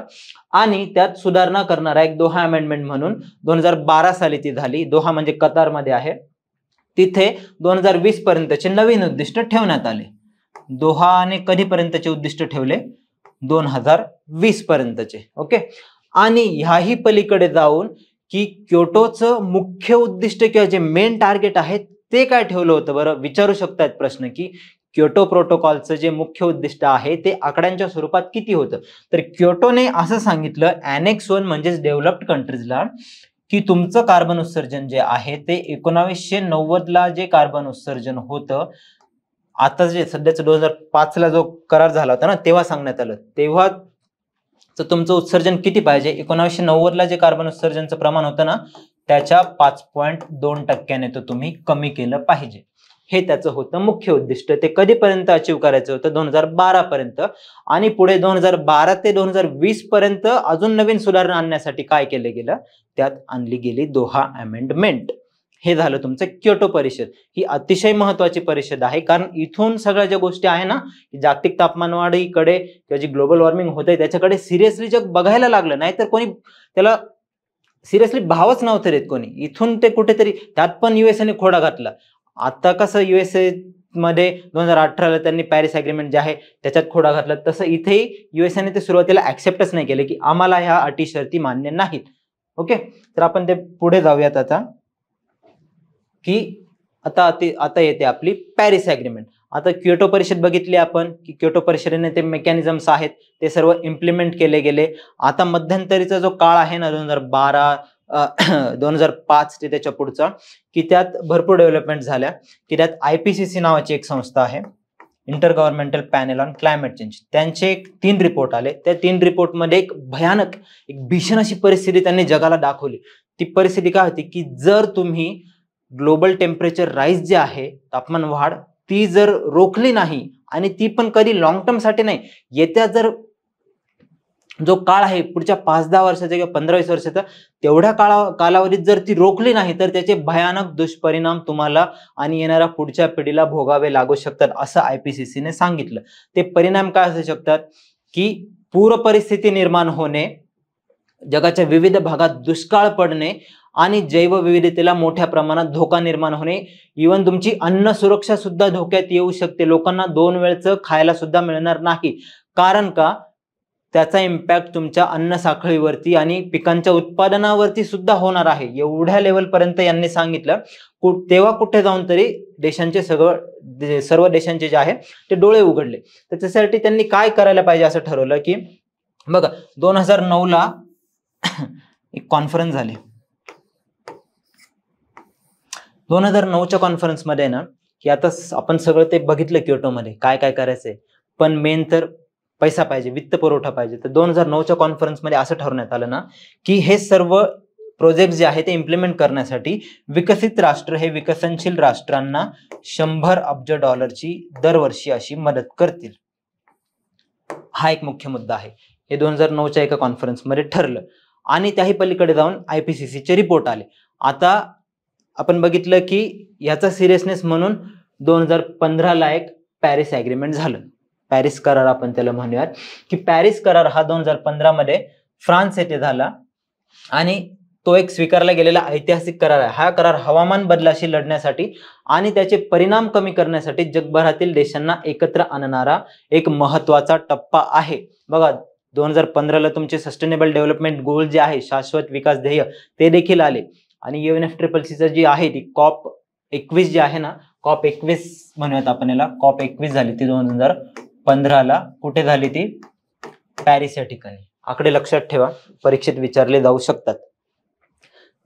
आणि त्यात सुधारणा करणारा एक दोहा अमेंडमेंट म्हणून 2012 साली ती झाली. दोहा म्हणजे कतारमध्ये आहे. तिथे 2020 पर्यंतचे नवीन उद्दिष्ट ठेवण्यात आले. दोहाने कधीपर्यंतचे उद्दिष्ट ठेवले, 2020 पर्यंतचे. ओके, आणि ह्याही पलीकडे जाऊन की क्योटोचं मुख्य उद्दिष्ट किंवा जे मेन टार्गेट आहे ते काय ठेवलं होतं बरं, विचारू शकतात प्रश्न की क्योटो प्रोटोकॉलचं जे मुख्य उद्दिष्ट आहे ते आकड्यांच्या स्वरूपात किती होतं. तर क्योटोने असं सांगितलं अनेक्स 1 म्हणजेच डेव्हलप्ड कंट्रीजला की तुमचं कार्बन उत्सर्जन जे आहे ते 1990ला जे कार्बन उत्सर्जन होतं, आता जे सध्याचं 2005ला जो करार झाला होता ना तेव्हा सांगण्यात आलं, तेव्हा तुमचं उत्सर्जन किती पाहिजे, 1990ला जे कार्बन उत्सर्जनचं प्रमाण होतं ना त्याच्या 5.2% तो तुम्ही कमी केलं पाहिजे. हे त्याचं होतं मुख्य उद्दिष्ट. ते कधीपर्यंत अचीव करायचं होतं, 2012 पर्यंत. आणि पुढे 2012 ते 2020 पर्यंत अजून नवीन सुधारणा आणण्यासाठी काय केलं गेलं, त्यात आणली गेली दोहा अमेंडमेंट. हे झालं तुमचं क्योटो परिषद. ही अतिशय महत्वाची परिषद आहे, कारण इथून सगळ्या ज्या गोष्टी आहे ना जागतिक तापमानवाढीकडे किंवा जी ग्लोबल वॉर्मिंग होते त्याच्याकडे सिरियसली जग बघायला लागलं, नाही तर कोणी त्याला सिरियसली भावच नव्हतं देत कोणी. इथून ते कुठेतरी, त्यात पण युएसएने खोडा घातला. आता कसं युएसए मध्ये 2018ला त्यांनी पॅरिस अग्रीमेंट जे आहे त्याच्यात खोडा घातला, तसं इथेही युएसएने ते सुरुवातीला ऍक्सेप्टच नाही केले की आम्हाला ह्या अटी शर्ती मान्य नाहीत. ओके, तर आपण ते पुढे जाऊयात आता की आता येते आपली पॅरिस अग्रीमेंट. आता क्योटो परिषद बघितली आपण की क्योटो परिषदेने ते मेकॅनिझम्स आहेत ते सर्व इम्प्लिमेंट केले गेले. आता मध्यंतरीचा जो काळ आहे ना 2005 ते त्याच्या पुढचा, की त्यात भरपूर डेव्हलपमेंट झाल्या. की त्यात IPCC नावाची एक संस्था आहे, inter governmental panel on Climate change, त्यांचे 3 रिपोर्ट आले. त्या 3 रिपोर्टमध्ये एक भयानक, एक भीषण अशी परिस्थिती त्यांनी जगाला दाखवली. ती परिस्थिती काय होती की जर तुम्ही ग्लोबल टेम्परेचर राईज जे आहे, तापमान वाढ, ती जर रोखली नाही आणि ती पण कधी लॉंग टर्म साठी नाही, येत्या जर जो काळ आहे पुढच्या 5-10 वर्षाचा किंवा 15-20 वर्षाचा तेवढ्या कालावधीत जर ती रोखली नाही तर त्याचे भयानक दुष्परिणाम तुम्हाला आणि येणाऱ्या पुढच्या पिढीला भोगावे लागू शकतात, असं IPCC ने सांगितलं. ते परिणाम काय असू शकतात की पूर परिस्थिती निर्माण होणे, जगाच्या विविध भागात दुष्काळ पडणे आणि जैवविविधतेला मोठ्या प्रमाणात धोका निर्माण होणे. इव्हन तुमची अन्न सुरक्षा सुद्धा धोक्यात येऊ शकते. लोकांना 2 वेळचं खायला सुद्धा मिळणार नाही. कारण का, त्याचा इम्पॅक्ट तुमच्या अन्न साखळीवरती आणि पिकांच्या उत्पादनावरती सुद्धा होणार आहे. एवढ्या लेवल पर्यंत यांनी सांगितलं. तेव्हा कुठे जाऊन तरी देशांचे सर्व देशांचे जे आहे ते डोळे उघडले. तर त्यासाठी त्यांनी काय करायला पाहिजे असं ठरवलं की बघा 2009ला एक कॉन्फरन्स झाली. 2009च्या कॉन्फरन्समध्ये ना की आता आपण सगळं ते बघितलं क्योटोमध्ये काय काय करायचंय, पण मेन तर पैसा पाहिजे, वित्त पुरवठा पाहिजे. तर 2009च्या कॉन्फरन्समध्ये असं ठरवण्यात आलं ना की हे सर्व प्रोजेक्ट जे आहे ते इम्प्लिमेंट करण्यासाठी विकसित राष्ट्र हे विकसनशील राष्ट्रांना $100 अब्ज दरवर्षी अशी मदत करतील. हा एक मुख्य मुद्दा आहे. हे 2009च्या एका कॉन्फरन्समध्ये ठरलं आणि त्याही पलीकडे जाऊन IPCCचे रिपोर्ट आले. आता आपण बघितलं की याचा सिरियसनेस म्हणून 2015ला एक पॅरिस अग्रीमेंट झालं. पॅरिस करार आपण त्याला म्हणूयात की पॅरिस करार हा 2015 मध्ये फ्रान्स येथे झाला आणि तो एक स्वीकारला गेलेला ऐतिहासिक करार आहे. हा करार हवामान बदलाशी लढण्यासाठी आणि त्याचे परिणाम कमी करण्यासाठी जगभरातील देशांना एकत्र आणणारा एक महत्वाचा टप्पा आहे. बघा 2015ला तुमचे सस्टेनेबल डेव्हलपमेंट गोल जे आहे, शाश्वत विकास ध्येय, ते देखील आले आणि UNFCCC जी आहे ती COP21 जी आहे ना कॉप 21 म्हणूयात आपण याला, कॉप 21 झाली ती 2015ला. कुठे झाली ती? पॅरिस या ठिकाणी. आकडे लक्षात ठेवा, परीक्षेत विचारले जाऊ शकतात.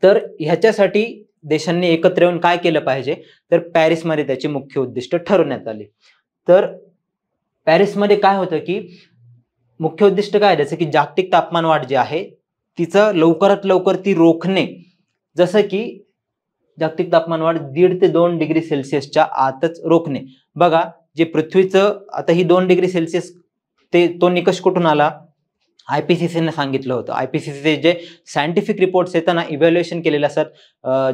तर ह्याच्यासाठी देशांनी एकत्र येऊन काय केलं पाहिजे, तर पॅरिसमध्ये त्याची मुख्य उद्दिष्ट ठरवण्यात आली. तर पॅरिसमध्ये काय होतं की मुख्य उद्दिष्ट काय, जसं की जागतिक तापमान वाढ जी आहे तिचं लवकरात लवकर ती रोखणे. जसं की जागतिक तापमान वाढ 1.5 ते 2 डिग्री सेल्सिअसच्या आतच रोखणे. बघा, जे पृथ्वीचं आता ही 2 डिग्री सेल्सिअस तो निकष कुठून आला? IPCCने सांगितलं होतं. IPCCचे जे सायंटिफिक रिपोर्ट्स येतात ना, इव्हॅल्युएशन केलेले असतात,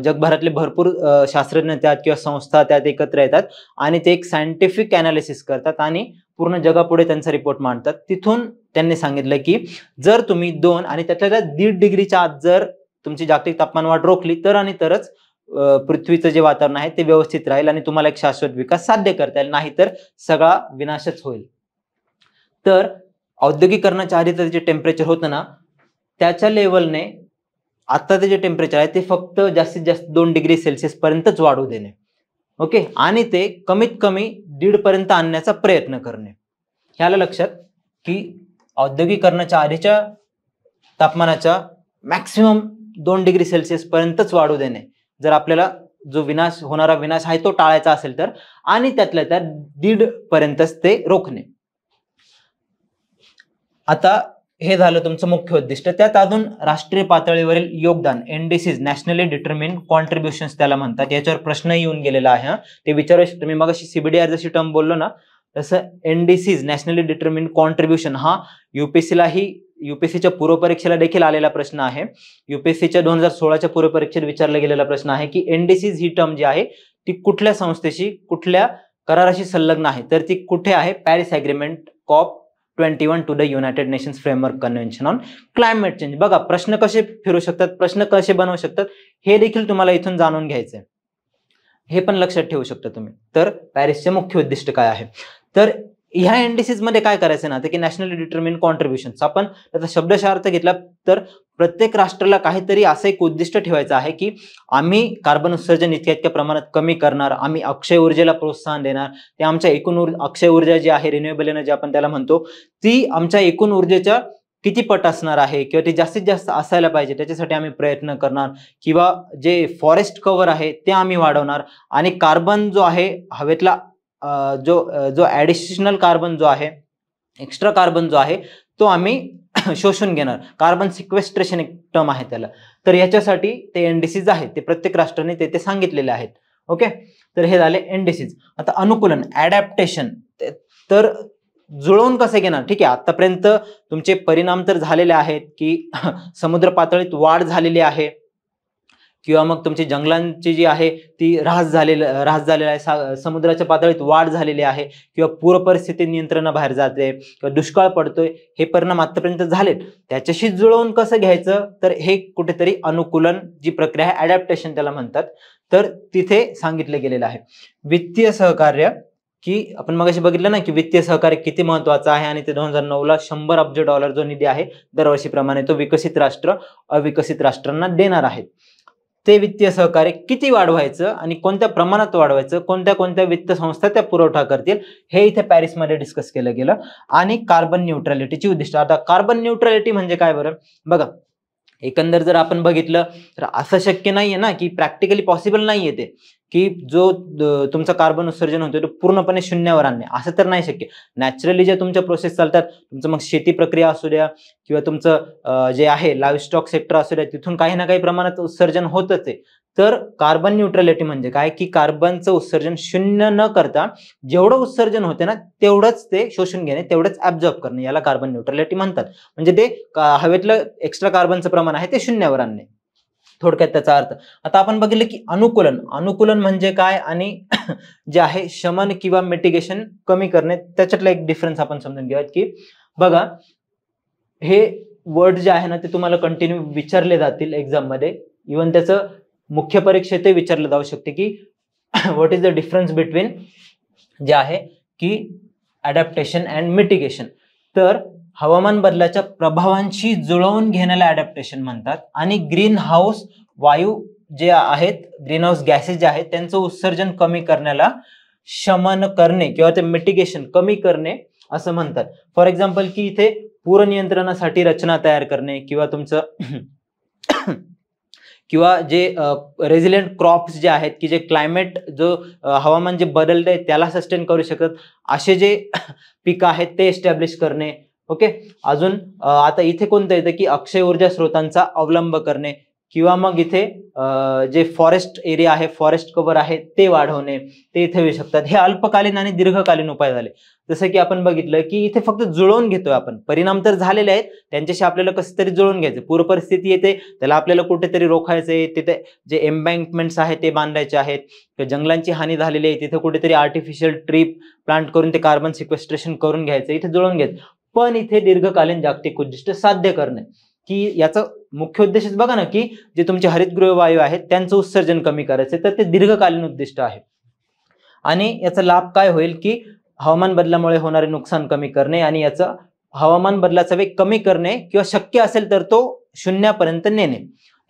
जगभरातले भरपूर शास्त्रज्ञ त्यात किंवा संस्था त्यात एकत्र येतात आणि ते एक सायंटिफिक अनालिसिस करतात आणि पूर्ण जगापुढे त्यांचा रिपोर्ट मांडतात. तिथून त्यांनी सांगितलं की जर तुम्ही 2 आणि त्यातल्या 1.5 डिग्रीच्या आत जर तुमची जागतिक तापमान वाढ रोखली तर आणि तरच पृथ्वीचं जे वातावरण आहे ते व्यवस्थित राहील आणि तुम्हाला एक शाश्वत विकास साध्य करता येईल, नाही तर सगळा विनाशच होईल. तर औद्योगिकरणाच्या आधीचं जे टेम्परेचर होतं ना, त्याच्या लेवलने आत्ताचं जे टेम्परेचर आहे ते फक्त जास्तीत जास्त 2 डिग्री सेल्सिअस पर्यंतच वाढू देणे. ओके, आणि ते कमीत कमी 1.5 पर्यंत आणण्याचा प्रयत्न करणे. ह्याला लक्षात की औद्योगिकरणाच्या आधीच्या तापमानाच्या मॅक्सिमम 2 डिग्री सेल्सिअस पर्यंतच वाढू देणे, जर आपल्याला जो होणारा विनाश आहे तो टाळायचा असेल तर, आणि त्यातल्या त्यात 1.5 पर्यंतच ते रोखणे. आता हे झालं तुमचं मुख्य उद्दिष्ट. त्यात अजून राष्ट्रीय पातळीवरील योगदान, NDCs नॅशनली डिटरमिन कॉन्ट्रीब्युशन्स त्याला म्हणतात. याच्यावर प्रश्न येऊन गेलेला आहे. ते विचारू शकतो मी. मग CBDR जशी टर्म बोललो ना, तसं NDCs नॅशनली डिटरमिन कॉन्ट्रीब्युशन हा युपीएससीच्या पूर्वपरीक्षेला देखील आलेला प्रश्न आहे. युपीएससीच्या 2016च्या पूर्वपरीक्षेत विचारला गेलेला प्रश्न आहे की NDCs ही टर्म जी आहे ती कुठल्या संस्थेशी, कुठल्या कराराशी संलग्न आहे, तर ती कुठे आहे? Paris agreement COP 21 to the United Nations Framework Convention on Climate Change. बघा, प्रश्न कसे फिरू शकतात, प्रश्न कसे बनवू शकतात, हे देखील तुम्हाला इथून जाणून घ्यायचंय. हे पण लक्षात ठेवू शकता तुम्ही. तर पॅरिसचे मुख्य उद्दिष्ट काय आहे, तर ह्या NDCs मध्ये काय करायचं ना, की नॅशनली डिटरमिन कॉन्ट्रीब्युशन्स. आपण त्याचा शब्दशः अर्थ घेतला तर प्रत्येक राष्ट्राला काहीतरी असं एक उद्दिष्ट ठेवायचं आहे की आम्ही कार्बन उत्सर्जन इतक्या प्रमाणात कमी करणार, आम्ही अक्षय ऊर्जेला प्रोत्साहन देणार. ते आमच्या एकूण अक्षय ऊर्जा जी आहे, रिन्युएबल एनर्जी आपण त्याला म्हणतो, ती आमच्या एकूण ऊर्जेच्या किती पट असणार आहे किंवा ती जास्तीत जास्त असायला पाहिजे, त्याच्यासाठी आम्ही प्रयत्न करणार. किंवा जे फॉरेस्ट कव्हर आहे ते आम्ही वाढवणार. आणि कार्बन जो आहे हवेतला जो ऍडिशनल कार्बन जो आहे, एक्स्ट्रा कार्बन जो आहे, तो आम्ही शोषून घेणार. कार्बन सिक्वेस्ट्रेशन एक टर्म आहे त्याला. तर याच्यासाठी ते NDCs आहेत, ते प्रत्येक राष्ट्राने ते सांगितलेले आहेत. ओके, तर हे झाले NDCs. आता अनुकूलन, ऍडॅप्टेशन, तर जुळवून कसे घेणार? ठीक आहे, आतापर्यंत तुमचे परिणाम तर झालेले आहेत की समुद्र पातळीत वाढ झालेली आहे किंवा मग तुमची जंगलांची जी आहे ती ऱ्हास झालेला आहे, समुद्राच्या पातळीत वाढ झालेली आहे किंवा पूर परिस्थिती नियंत्रणाबाहेर जाते किंवा दुष्काळ पडतोय, हे परिणाम आतापर्यंत झालेत. त्याच्याशी जुळवून कसं घ्यायचं, तर हे कुठेतरी अनुकूलन जी प्रक्रिया आहे, ऍडॅप्टेशन त्याला म्हणतात, तर तिथे सांगितलं गेलेलं आहे. वित्तीय सहकार्य, की आपण मगाशी बघितलं ना की वित्तीय सहकार्य किती महत्वाचं आहे, आणि ते 2009ला $100 अब्ज जो निधी आहे दरवर्षीप्रमाणे तो विकसित राष्ट्र अविकसित राष्ट्रांना देणार आहेत. ते वित्तीय सहकार्य किती वाढवायचं आणि कोणत्या प्रमाणात वाढवायचं, कोणत्या कोणत्या वित्त संस्था त्या पुरवठा करतील, हे इथे पॅरिसमध्ये डिस्कस केलं गेलं. आणि कार्बन न्यूट्रॅलिटीची उद्दिष्ट. आता कार्बन न्यूट्रॅलिटी म्हणजे काय बरं? बघा, एकंदर जर आपण बघितलं तर असं शक्य नाहीये ना, की प्रॅक्टिकली पॉसिबल नाहीये ते, की जो तुमचा कार्बन उत्सर्जन होतो तो पूर्णपणे शून्यावर आणणे, असं तर नाही शक्य. नॅचरली जे तुमच्या प्रोसेस चालतात, तुमचं मग शेती प्रक्रिया असू द्या किंवा तुमचं जे आहे लाईव्ह स्टॉक सेक्टर असू द्या, तिथून काही ना काही प्रमाणात उत्सर्जन होतच आहे. तर कार्बन न्यूट्रॅलिटी म्हणजे काय, की कार्बनचं उत्सर्जन शून्य न करता जेवढं उत्सर्जन होते ना तेवढंच ते शोषून घेणे, तेवढंच ऍब्झॉर्ब करणे, याला कार्बन न्यूट्रॅलिटी म्हणतात. म्हणजे ते हवेतलं एक्स्ट्रा कार्बनचं प्रमाण आहे ते शून्यावर आणणे, थोडक्यात त्याचा अर्थ. आता आपण बघितलं की अनुकूलन म्हणजे काय आणि जे आहे शमन किंवा मिटिगेशन कमी करणे, त्याच्यातला एक डिफरन्स आपण समजून घेऊयात. की बघा, हे वर्ड जे आहे ना ते तुम्हाला कंटिन्यू विचारले जातील एक्झाम मध्ये, इव्हन त्याचं मुख्य परीक्षेत विचारलं जाऊ शकते की what is the difference between जे आहे की अडॅप्टेशन अँड मिटिगेशन. तर हवामान बदलाच्या प्रभावांशी जुळवून घेण्याला अडॅप्टेशन म्हणतात आणि ग्रीन हाऊस वायू जे आहेत ग्रीन हाऊस गॅसेस जे आहेत त्यांचं उत्सर्जन कमी करण्याला शमन करणे किंवा ते मिटिगेशन कमी करणे असं म्हणतात. फॉर एक्झाम्पल की इथे पूर नियंत्रणासाठी रचना तयार करणे किंवा तुमचं किंवा जे रेझिलियंट क्रॉप्स जे आहेत की जे क्लायमेट जो हवामान जे बदलतंय त्याला सस्टेन करू शकतात असे जे पिकं आहेत ते एस्टॅब्लिश करणे. ओके, अजून आता इथे कोणतं येतं की अक्षय ऊर्जा स्रोतांचा अवलंब करणे किंवा मग इथे जे फॉरेस्ट एरिया आहे फॉरेस्ट कव्हर आहे ते वाढवणे ते इथे येऊ शकतात. हे अल्पकालीन आणि दीर्घकालीन उपाय झाले. जसं की आपण बघितलं की इथे फक्त जुळवून घेतोय आपण, परिणाम तर झालेले आहेत त्यांच्याशी आपल्याला कसं तरी जुळवून घ्यायचं. पूर परिस्थिती येते त्याला आपल्याला कुठेतरी रोखायचंय, तिथे जे एम्बँकमेंट्स आहेत ते बांधायचे आहेत, जंगलांची हानी झालेली आहे तिथे कुठेतरी आर्टिफिशियल ट्री प्लांट करून ते कार्बन सिक्वेस्ट्रेशन करून घ्यायचं, इथे जुळवून घ्यायचं. पण इथे दीर्घकालीन जागतिक उद्दिष्ट साध्य करणे की याचा मुख्य उद्देश बघा ना की जे तुमचे हरितगृह वायू आहेत त्यांचं उत्सर्जन कमी करायचं, तर ते दीर्घकालीन उद्दिष्ट आहे. आणि याचा लाभ काय होईल की हवामान बदलामुळे होणारे नुकसान कमी करणे आणि याचा हवामान बदलाचा वेग कमी करणे किंवा शक्य असेल तर तो शून्यापर्यंत नेणे.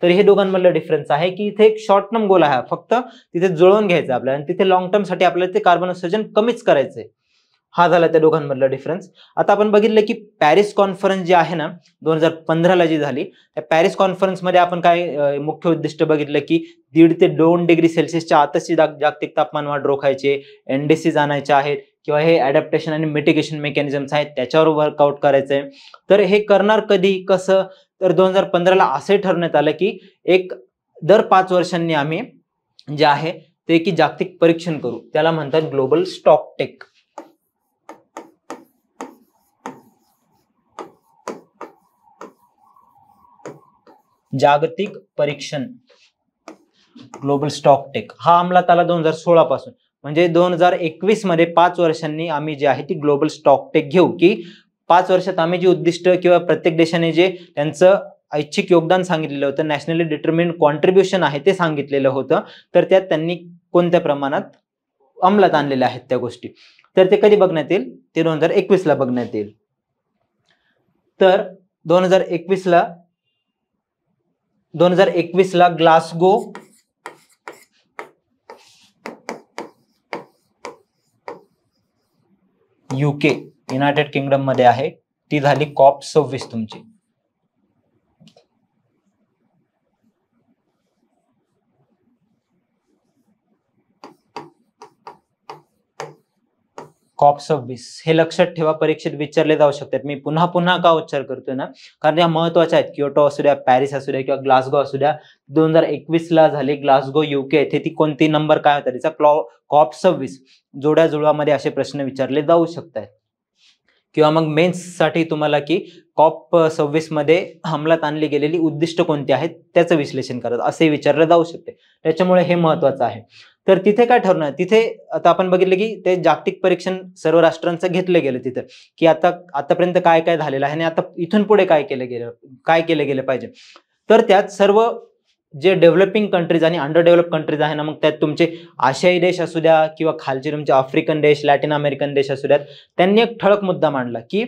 तर हे दोघांमधलं डिफरन्स आहे की इथे एक शॉर्ट टर्म गोल आहे, फक्त तिथे जुळवून घ्यायचं आपल्याला आणि तिथे लॉंग टर्म साठी आपल्याला ते कार्बन उत्सर्जन कमीच करायचंय. हा झाला त्या दोघांमधला डिफरन्स. आता आपण बघितलं की पॅरिस कॉन्फरन्स जी आहे ना 2015ला जी झाली, त्या पॅरिस कॉन्फरन्स मध्ये आपण काय मुख्य उद्दिष्ट बघितलं की 1.5 ते 2 डिग्री सेल्सिअसच्या आतच जागतिक तापमान वाढ रोखायचे, एनडीसीज आणायचे आहेत किंवा हे अडॅप्टेशन आणि मिटिगेशन मेकॅनिझम्स आहेत त्याच्यावर वर्कआउट करायचंय. तर हे करणार कधी कसं, तर 2015ला असे ठरवण्यात आलं की दर 5 वर्षांनी आम्ही जे आहे ते की जागतिक परीक्षण करू, त्याला म्हणतात ग्लोबल स्टॉक टेक. जागतिक परीक्षण ग्लोबल स्टॉक टेक हा अंमलात आला 2016 पासून. म्हणजे 2021 मध्ये 5 वर्षांनी आम्ही जे आहे ती ग्लोबल स्टॉक टेक घेऊ की 5 वर्षात आम्ही जी उद्दिष्ट किंवा प्रत्येक देशाने जे त्यांचं ऐच्छिक योगदान सांगितलेलं होतं, नॅशनली डिटर्मिन्ड कॉन्ट्रीब्युशन आहे ते सांगितलेलं होतं, तर त्यात त्यांनी कोणत्या प्रमाणात अंमलात आणलेल्या आहेत त्या गोष्टी, तर ते कधी बघण्यात येईल, ते 2021 ला बघण्यात येईल. तर 2021 ला ग्लासगो UK युनायटेड किंगडम मध्ये आहे, ती झाली COP 26 तुमची. COP 26 हे लक्षात ठेवा, परीक्षेत विचारले जाऊ शकतात. मी पुन्हा पुन्हा का उच्चार करतोय ना, कारण या महत्वाच्या आहेत. क्योटो असू द्या, पॅरिस असू द्या किंवा ग्लासगो असू द्या, 2021 ला झाली ग्लासगो UK येथे. ती कोणती नंबर काय होता तिचा, COP 26. जोड्या जुळवामध्ये असे प्रश्न विचारले जाऊ शकतात. किंवा मग मेन्स साठी तुम्हाला की COP 26 मध्ये अंमलात आणली गेलेली उद्दिष्ट कोणती आहेत त्याचं विश्लेषण करायचं असे विचारलं जाऊ शकते. त्याच्यामुळे हे महत्वाचं आहे. तर तिथे काय ठरवणार, तिथे आता आपण बघितलं की ते जागतिक परीक्षण सर्व राष्ट्रांचं घेतलं गेलं तिथं की आतापर्यंत काय काय झालेलं आहे आणि आता इथून पुढे काय केलं गेलं पाहिजे. तर त्यात सर्व जे डेव्हलपिंग कंट्रीज आणि अंडर डेव्हलप कंट्रीज आहे ना, मग त्यात तुमचे आशियाई देश असू द्या किंवा खालचे तुमचे आफ्रिकन देश, लॅटिन अमेरिकन देश असू द्यात, त्यांनी एक ठळक मुद्दा मांडला की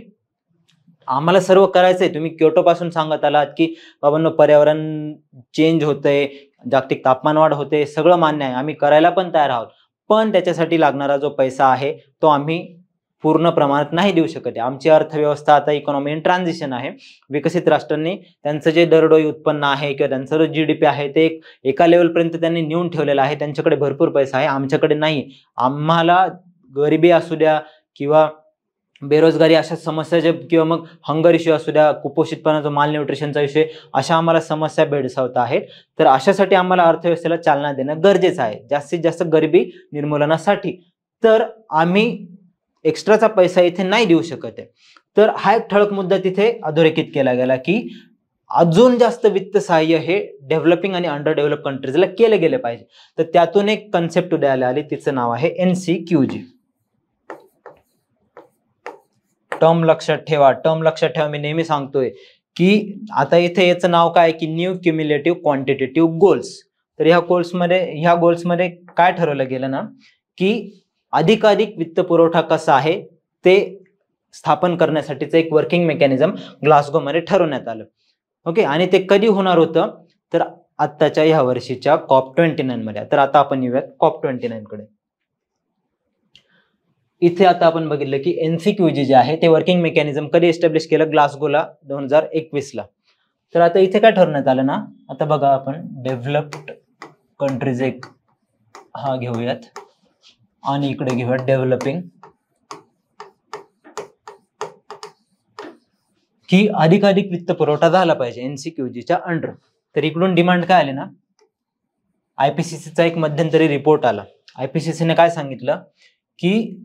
आम्हाला सर्व करायचंय. तुम्ही क्योटो पासून सांगत आलात की बाबांनो पर्यावरण चेंज होतंय, जागतिक तापमान वाढ होते, सगळं मान्य आहे, आम्ही करायला पण तयार आहोत, पण त्याच्यासाठी लागणारा जो पैसा आहे तो आम्ही पूर्ण प्रमाणात नाही देऊ शकत आहे. आमची अर्थव्यवस्था आता इकॉनॉमी इन ट्रान्झिशन आहे. विकसित राष्ट्रांनी त्यांचं जे दरडोई उत्पन्न आहे किंवा त्यांचं जो GDP आहे ते एका लेवलपर्यंत त्यांनी नेऊन ठेवलेलं आहे, त्यांच्याकडे भरपूर पैसा आहे, आमच्याकडे नाही. आम्हाला गरिबी असू द्या किंवा बेरोजगारी अशा समस्या जे किंवा मग हंगर इश्यू असू द्या, कुपोषितपणाचा, माल न्यूट्रिशनचा विषय, अशा आम्हाला समस्या भेडसावत आहेत. तर अशासाठी आम्हाला अर्थव्यवस्थेला चालना देणं गरजेचं आहे जास्तीत जास्त गरिबी निर्मूलनासाठी. तर आम्ही एक्स्ट्राचा पैसा इथे नाही देऊ शकत आहे. तर हा एक ठळक मुद्दा तिथे अधोरेखित केला गेला की अजून जास्त वित्त सहाय्य हे डेव्हलपिंग आणि अंडर डेव्हलप कंट्रीजला केलं गेलं पाहिजे. तर त्यातून एक कन्सेप्ट उदयाला आली, तिचं नाव आहे NCQG. टर्म लक्षात ठेवा, मी नेहमी सांगतोय की आता इथे याचं नाव काय की न्यू क्युम्युलेटिव्ह क्वांटिटेटिव्ह गोल्स. तर ह्या गोल्समध्ये काय ठरवलं गेलं ना की अधिकाधिक वित्त पुरवठा कसा आहे ते स्थापन करण्यासाठीचं एक वर्किंग मेकॅनिझम ग्लासगो मध्ये ठरवण्यात आलं. ओके, आणि ते कधी होणार होतं तर आत्ताच्या ह्या वर्षीच्या COP29 मध्ये. तर आता आपण येऊयात COP29 कडे. इथे आता आपण बघितलं की NCQG जे आहे ते वर्किंग मेकॅनिझम कधी एस्टॅब्लिश केलं, ग्लासगोला 2021 ला. तर आता इथे काय ठरवण्यात आलं ना, आता बघा आपण डेव्हलप्ड कंट्रीज एक हा घेऊयात आणि इकडे घेऊयात डेव्हलपिंग, की अधिकाधिक वित्त पुरवठा झाला पाहिजे NCQGच्या अंडर. तर इकडून डिमांड काय आली ना, IPCCचा एक मध्यंतरी रिपोर्ट आला. IPCCने काय सांगितलं की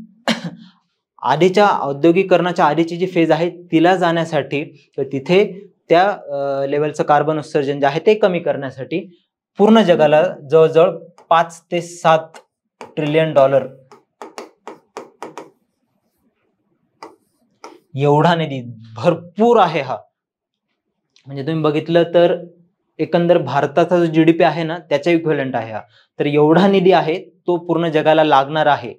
आधीच्या औद्योगिकरणाच्या आधीची जी फेज आहे तिला जाण्यासाठी, तिथे त्या लेवलचं कार्बन उत्सर्जन जे आहे ते कमी करण्यासाठी पूर्ण जगाला जवळजवळ 5 ते 7 ट्रिलियन डॉलर एवढा निधी भरपूर आहे हा. म्हणजे तुम्ही बघितलं तर एकंदर भारताचा जो GDP आहे ना त्याच्या इक्विव्हलंट आहे हा. तर एवढा निधी आहे तो पूर्ण जगाला लागणार आहे.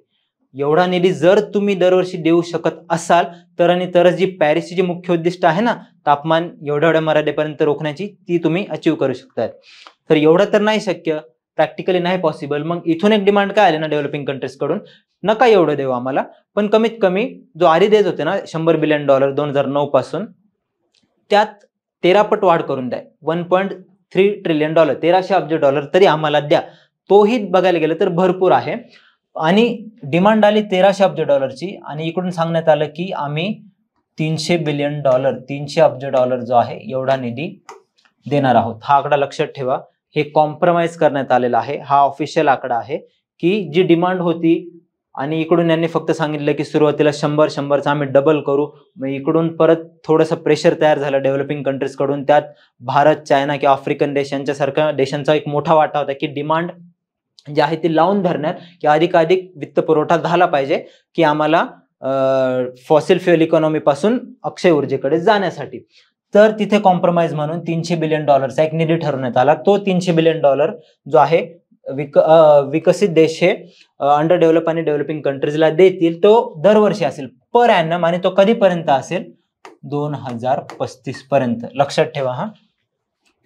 एवढा निधी जर तुम्ही दरवर्षी देऊ शकत असाल तर, आणि तरच जी पॅरिसची जी मुख्य उद्दिष्ट आहे ना तापमान एवढ्या मर्यादेपर्यंत रोखण्याची, ती तुम्ही अचीव करू शकताय. तर एवढं तर नाही शक्य, प्रॅक्टिकली नाही पॉसिबल. मग इथून एक डिमांड काय आली ना डेव्हलपिंग कंट्रीज कडून, नका एवढं देऊ आम्हाला, पण कमीत कमी जो आधी देत होते ना $100 बिलियन 2009 पासून, त्यात 13 पट वाढ करून द्या. $1.3 ट्रिलियन, 1300 अब्ज डॉलर तरी आम्हाला द्या. तोही बघायला गेलं तर भरपूर आहे. आणि डिमांड आली 1300 अब्ज डॉलरची, आणि इकडून सांगण्यात आलं की आम्ही $300 बिलियन 300 अब्ज डॉलर जो आहे एवढा निधी देणार आहोत. हा आकडा लक्षात ठेवा. हे कॉम्प्रोमाइज करण्यात आलेला आहे. हा ऑफिशियल आकडा आहे की जी डिमांड होती, आणि इकडून यांनी फक्त सांगितलं की सुरुवातीला 100चा आम्ही डबल करू. मग इकडून परत थोडंसं प्रेशर तयार झालं डेव्हलपिंग कंट्रीज कडून. त्यात भारत, चायना किंवा आफ्रिकन देशांच्या देशांचा एक मोठा वाटा होता की डिमांड जी आहे ती लावून धरण्यात, की अधिकाधिक वित्त पुरवठा झाला पाहिजे की आम्हाला फॉसिल फ्युएल इकॉनॉमी पासून अक्षय ऊर्जेकडे जाण्यासाठी. तर तिथे कॉम्प्रोमाइज म्हणून $300 बिलियन एक निधी ठरवण्यात आला. तो $300 बिलियन जो आहे विकसित देश हे अंडर डेव्हलप आणि डेव्हलपिंग कंट्रीजला देतील. तो दरवर्षी असेल पर ॲनम, आणि तो कधीपर्यंत असेल, 2035 पर्यंत. लक्षात ठेवा हा,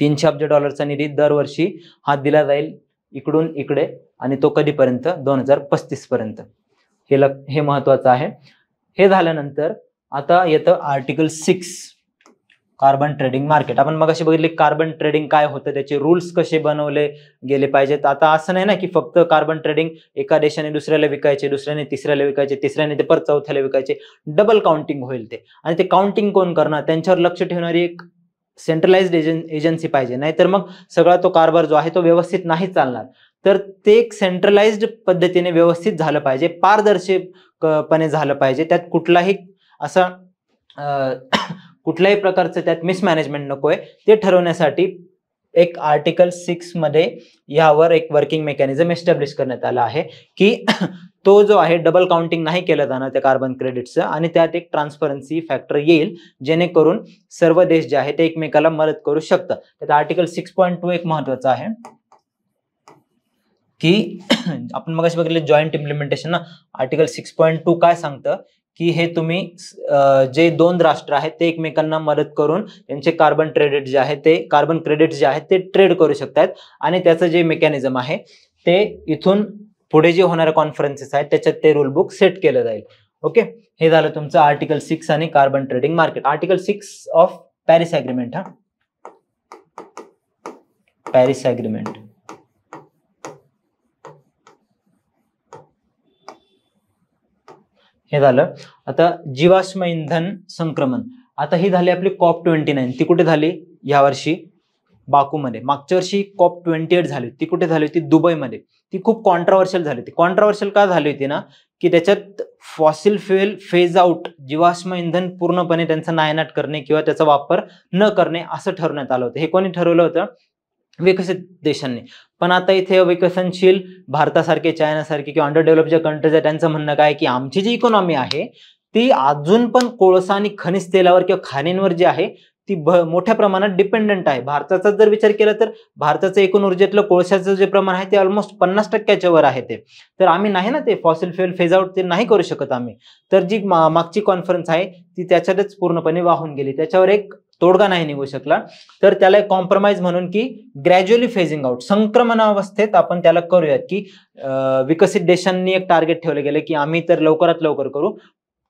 $300 अब्ज निधी दरवर्षी हा दिला जाईल इकडून इकडे, आणि तो कधीपर्यंत, 2035 पर्यंत. हे महत्वाचं आहे. हे झाल्यानंतर आता येतं आर्टिकल 6, कार्बन ट्रेडिंग मार्केट. आपण मगाशी बघितले कार्बन ट्रेडिंग काय होतं, त्याचे रूल्स कसे बनवले गेले पाहिजेत. आता असं नाही ना की फक्त कार्बन ट्रेडिंग एका देशाने दुसऱ्याला विकायचे, दुसऱ्याने तिसऱ्याला विकायचे, तिसऱ्याने ते परत चौथ्याला विकायचे, डबल काउंटिंग होईल ते. आणि ते काउंटिंग कोण करणार, त्यांच्यावर लक्ष ठेवणारी एक सेंट्रलाइज्ड एजन्सी पाहिजे, नाहीतर मग सगळा तो कारभार जो आहे तो व्यवस्थित नाही चालणार. तर ते एक सेंट्रलाइज्ड पद्धतीने व्यवस्थित झालं पाहिजे, पारदर्शकपणे झालं पाहिजे. त्यात कुठलाही असा कुठल्याही प्रकारचं त्यात मिसमॅनेजमेंट नकोय. ते ठरवण्यासाठी एक आर्टिकल 6 मध्ये यावर एक वर्किंग मेकॅनिझम एस्टॅब्लिश करण्यात आला आहे की तो जो आहे डबल काउंटिंग नाही केलं जाणार त्या कार्बन क्रेडिटचं, आणि त्यात एक ट्रान्सपरन्सी फॅक्टर येईल जेणेकरून सर्व देश जे आहे ते एकमेकाला मदत करू शकतात. त्यात आर्टिकल 6.2 एक महत्वाचं आहे की आपण मगाशी बघितले जॉईंट इम्प्लिमेंटेशन ना. आर्टिकल 6.2 काय सांगतं की हे तुम्ही जे 2 राष्ट्र आहेत ते एकमेकांना मदत करून त्यांचे कार्बन क्रेडिट जे आहे ते ट्रेड करू शकतात, आणि त्याचं जे मेकॅनिझम आहे ते इथून पुढे जे होणारे कॉन्फरन्सेस आहेत त्याच्यात ते रूल बुक सेट केलं जाईल. ओके, हे झालं तुमचं आर्टिकल 6 आणि carbon trading market. Article 6 of Paris agreement. Paris agreement हे झालं. आता जीवाश्म इंधन संक्रमण, आता ही झाली आपली COP29. ती कुठे झाली यावर्षी? बाकूमध्ये. मागच्या वर्षी COP28 झाली, ती कुठे झाली होती? दुबईमध्ये. ती खूप कॉन्ट्रोवर्शियल झाली होती. कॉन्ट्रोवर्शियल का झाली होती ना, की त्याच्यात फॉसिल फ्युएल फेज आउट, जीवाश्म इंधन पूर्णपणे त्यांचा नायनाट करणे किंवा त्याचा वापर न करणे असं ठरवण्यात आलं होतं. हे कोणी ठरवलं होतं? विकसित देशांनी. पण आता इथे विकसनशील भारतासारखे, चायनासारखे किंवा अंडर डेव्हलप ज्या कंट्रीज आहेत त्यांचं म्हणणं काय की आमची जी इकॉनॉमी आहे ती अजून पण कोळसा आणि खनिज तेलावर किंवा खाणींवर जी आहे ती मोठ्या प्रमाणात डिपेंडंट आहे. भारताचा जर विचार केला तर भारताचं एकूण ऊर्जेतलं कोळशाचं जे प्रमाण आहे ते ऑलमोस्ट 50% वर आहे ते. तर आम्ही नाही ना ते फॉसिल फ्युएल फेज आउट ते नाही करू शकत आम्ही. तर जी मागची कॉन्फरन्स आहे ती त्याच्यातच पूर्णपणे वाहून गेली. त्याच्यावर एक तोडगा नाही निघू शकला, तर त्याला एक कॉम्प्रोमाइज म्हणून की ग्रॅज्युअली फेजिंग आउट, संक्रमणावस्थेत आपण त्याला करूयात, की विकसित देशांनी एक टार्गेट ठेवलं गेलं की आम्ही तर लवकरात लवकर करू.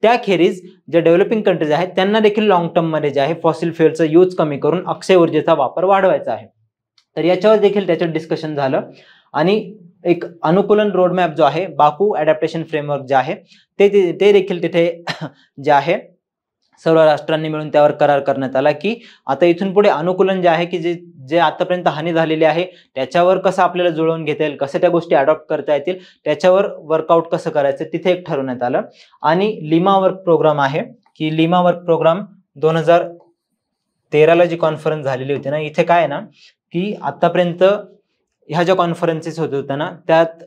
त्याखेरीज ज्या डेव्हलपिंग कंट्रीज आहेत त्यांना देखील लॉंग टर्म मध्ये जे आहे फॉसिल फ्युएलचा यूज कमी करून अक्षय ऊर्जेचा वापर वाढवायचा आहे. तर याच्यावर देखील त्याच्यात डिस्कशन झालं आणि एक अनुकूलन रोडमॅप जो आहे, बाकू अडॅप्टेशन फ्रेमवर्क जे आहे ते देखील तिथे जे आहे सर्व राष्ट्रांनी मिळून त्यावर करार करण्यात आला, की आता इथून पुढे अनुकूलन जे आहे की जे आतापर्यंत हानी झालेली आहे त्याच्यावर कसं आपल्याला जुळवून घेता येईल, कसं त्या गोष्टी अडॉप्ट करता येतील, त्याच्यावर वर्कआउट कसं करायचं तिथे एक ठरवण्यात आलं. आणि लिमा वर्क प्रोग्राम आहे, की लिमा वर्क प्रोग्राम 2013ला जी कॉन्फरन्स झालेली होती ना, इथे काय आहे ना की आतापर्यंत ह्या ज्या कॉन्फरन्सेस होत होत्या ना त्यात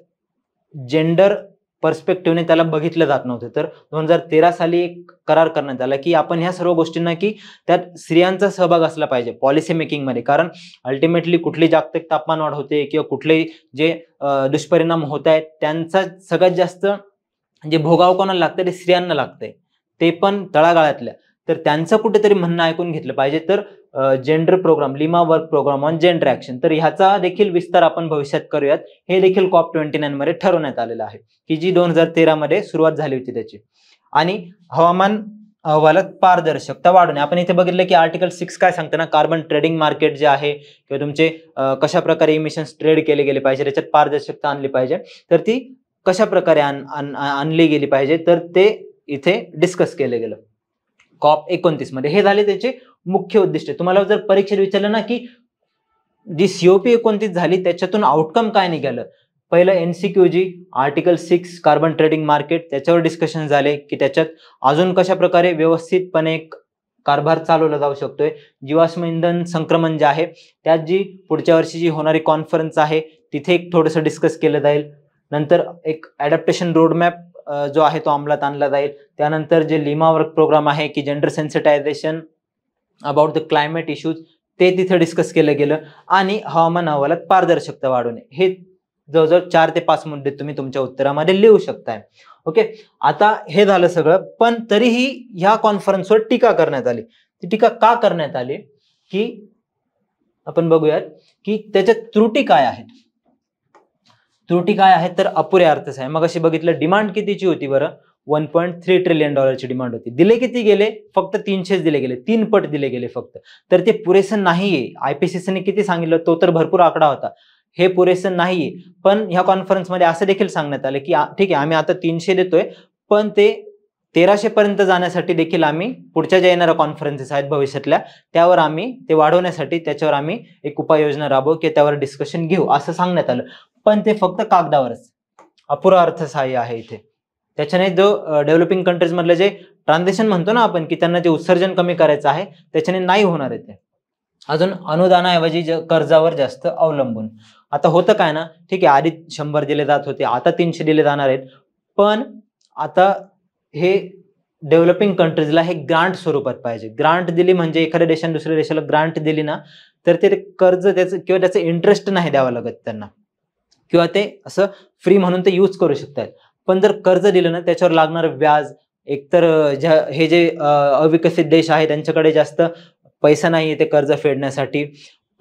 जेंडर पर्स्पेक्टिव्हने त्याला बघितलं जात नव्हतं. तर 2013 साली एक करार करण्यात आला की आपण ह्या सर्व गोष्टींना की त्यात स्त्रियांचा सहभाग असला पाहिजे पॉलिसी मेकिंग मध्ये, कारण अल्टिमेटली कुठली जागतिक तापमान वाढ होते किंवा कुठले जे दुष्परिणाम होत आहेत त्यांचा सगळ्यात जास्त जे भोगाव कोणाला लागतं ते स्त्रियांना लागतंय, ते पण तळागाळातल्या. तर त्यांचं कुठेतरी म्हणणं ऐकून घेतलं पाहिजे. तर gender programme, Lima work programme on gender action, तर ह्याचा देखील विस्तार आपण भविष्यात करूयात, हे देखील COP29 मध्ये ठरवण्यात आलेलं आहे, की जी 2013 मध्ये सुरुवात झाली होती त्याची. आणि हवामान अहवालात पारदर्शकता वाढवणे, आपण इथे बघितलं की आर्टिकल 6 काय सांगतं ना, कार्बन ट्रेडिंग मार्केट जे आहे किंवा तुमचे कशा प्रकारे इमिशन्स ट्रेड केले गेले पाहिजे, त्याच्यात पारदर्शकता आणली पाहिजे, तर ती कशा प्रकारे आणली गेली पाहिजे, तर ते इथे डिस्कस केलं गेलं COP29 मध्ये. हे झाले त्याचे मुख्य उद्दिष्ट. तुम्हाला जर परीक्षेत विचारलं ना की जी COP29 झाली त्याच्यातून आउटकम काय निघालं, पहिलं NCQG article 6 carbon trading market, त्याच्यावर डिस्कशन झाले की त्याच्यात अजून कशा प्रकारे व्यवस्थितपणे कारभार चालवला जाऊ शकतोय. जीवाश्म इंधन संक्रमण जे आहे त्यात जी पुढच्या वर्षी जी होणारी कॉन्फरन्स आहे तिथे एक थोडंसं डिस्कस केलं जाईल. नंतर एक अडॅप्टेशन रोडमॅप जो आहे तो अंमलात आणला जाईल. त्यानंतर जे लिमा वर्क प्रोग्राम आहे की gender sensitisation about the climate issues, ते तिथे डिस्कस केलं गेलं. आणि हवामान अहवालात पारदर्शकता वाढवणे, हे जवळजवळ 4 ते 5 मुद्दे तुम्ही तुमच्या उत्तरामध्ये लिहू शकताय. ओके, आता हे झालं सगळं, पण तरीही ह्या कॉन्फरन्सवर टीका करण्यात आली. ती टीका का करण्यात आली की आपण बघूयात की त्याच्यात त्रुटी काय आहेत. त्रुटी काय आहेत तर अपुऱ्या अर्थच आहे. मग अशी बघितलं डिमांड कितीची होती बरं, $1.3 ट्रिलियन डिमांड होती. दिले किती गेले, फक्त 300 दिले गेले, 3 पट दिले गेले फक्त. तर ते पुरेसं नाहीये. IPCCने किती सांगितलं, तो तर भरपूर आकडा होता, हे पुरेसं नाहीये. पण ह्या कॉन्फरन्समध्ये असं देखील सांगण्यात आलं की ठीक आहे आम्ही आता 300 देतोय, पण ते 1300 पर्यंत जाण्यासाठी देखील आम्ही पुढच्या ज्या येणाऱ्या कॉन्फरन्सेस आहेत भविष्यातल्या त्यावर आम्ही ते वाढवण्यासाठी त्याच्यावर आम्ही एक उपाययोजना राबवू की त्यावर डिस्कशन घेऊ असं सांगण्यात आलं. पण ते फक्त कागदावरच, अपुरा अर्थसहाय्य आहे इथे. त्याच्याने जो डेव्हलपिंग कंट्रीज मधलं जे ट्रान्झिशन म्हणतो ना आपण की त्यांना जे उत्सर्जन कमी करायचं आहे त्याच्याने नाही होणार आहे ते. अजून अनुदानाऐवजी कर्जावर जास्त अवलंबून. आता होतं काय ना, ठीक आहे आधी 100 दिले जात होते, आता 300 दिले जाणार आहेत, पण आता हे डेव्हलपिंग कंट्रीजला हे ग्रांट स्वरूपात पाहिजे. ग्रांट दिली म्हणजे एखाद्या देशाने दुसऱ्या देशाला ग्रांट दिली ना तर ते कर्ज त्याचं किंवा त्याचं इंटरेस्ट नाही द्यावं लागत त्यांना, किंवा ते असं फ्री म्हणून ते यूज करू शकतात. पण जर कर्ज दिलं ना त्याच्यावर लागणारं व्याज, एकतर हे जे अविकसित देश आहे त्यांच्याकडे जास्त पैसा नाहीये ते कर्ज फेडण्यासाठी.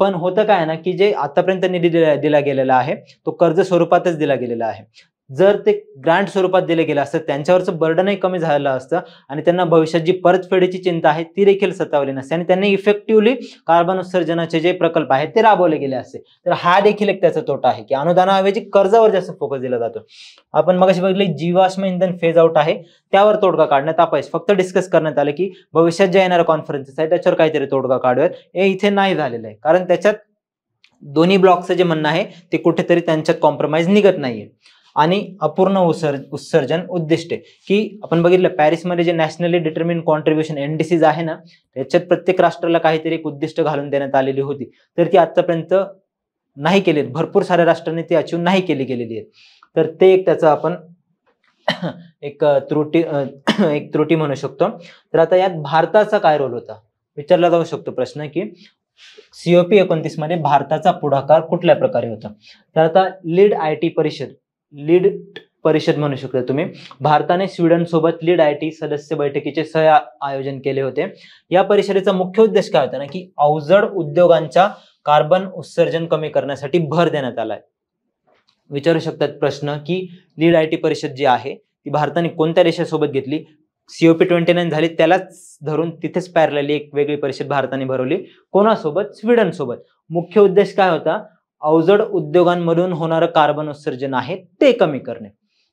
पण होतं काय ना की जे आतापर्यंत निधी दिला गेलेला आहे तो कर्ज स्वरूपातच दिला गेलेला आहे. जर ते ग्रांट स्वरूपात दिले गेलं असतं त्यांच्यावरचं बर्डनही कमी झालं असतं आणि त्यांना भविष्यात जी परतफेडीची चिंता आहे ती देखील सतावली नसते आणि त्यांनी इफेक्टिव्हली कार्बन उत्सर्जनाचे जे प्रकल्प आहेत ते राबवले गेले असते. तर हा देखील एक त्याचा तोटा आहे की अनुदानाऐवजी कर्जावर जास्त फोकस दिला जातो. आपण मगाशी बघितले जीवाश्म इंधन फेज आउट आहे त्यावर तोडगा काढण्यात अपयश, फक्त डिस्कस करण्यात आलं की भविष्यात ज्या येणाऱ्या कॉन्फरन्सेस आहेत त्याच्यावर काहीतरी तोडगा काढूयात, हे इथे नाही झालेलं आहे. कारण त्याच्यात दोन्ही ब्लॉकचं जे म्हणणं आहे ते कुठेतरी त्यांच्यात कॉम्प्रोमाइज निघत नाहीये. आणि अपूर्ण उत्सर्जन उद्दिष्टे, की आपण बघितलं पॅरिसमध्ये जे नॅशनली डिटर्मिन कॉन्ट्रीब्युशन NDCs आहे ना त्याच्यात प्रत्येक राष्ट्राला काहीतरी एक उद्दिष्ट घालून देण्यात आलेली होती, तर ती आतापर्यंत नाही केली. भरपूर साऱ्या राष्ट्रांनी ती अचीव नाही केली गेलेली आहे. तर ते एक त्याचं आपण एक त्रुटी म्हणू शकतो. तर आता यात भारताचा काय रोल होता विचारला जाऊ शकतो प्रश्न, की COP29 मध्ये भारताचा पुढाकार कुठल्या प्रकारे होता. तर आता लीड परिषद म्हणू शकता तुम्ही. भारताने स्वीडन सोबत लीड IT सदस्य बैठकीचे आयोजन केले होते. या परिषदेचा मुख्य उद्देश काय होता ना, की अवजड उद्योगांच्या कार्बन उत्सर्जन कमी करण्यासाठी भर देण्यात आलाय. विचारू शकतात प्रश्न की लीड IT परिषद जी आहे ती भारताने कोणत्या देशासोबत घेतली. COP29 झाली, त्यालाच धरून तिथेच पॅरलली एक वेगळी परिषद भारताने भरवली. कोणासोबत? स्वीडन सोबत. मुख्य उद्देश काय होता? अवजड उद्योगांमधून होणारं कार्बन उत्सर्जन आहे ते कमी करणे.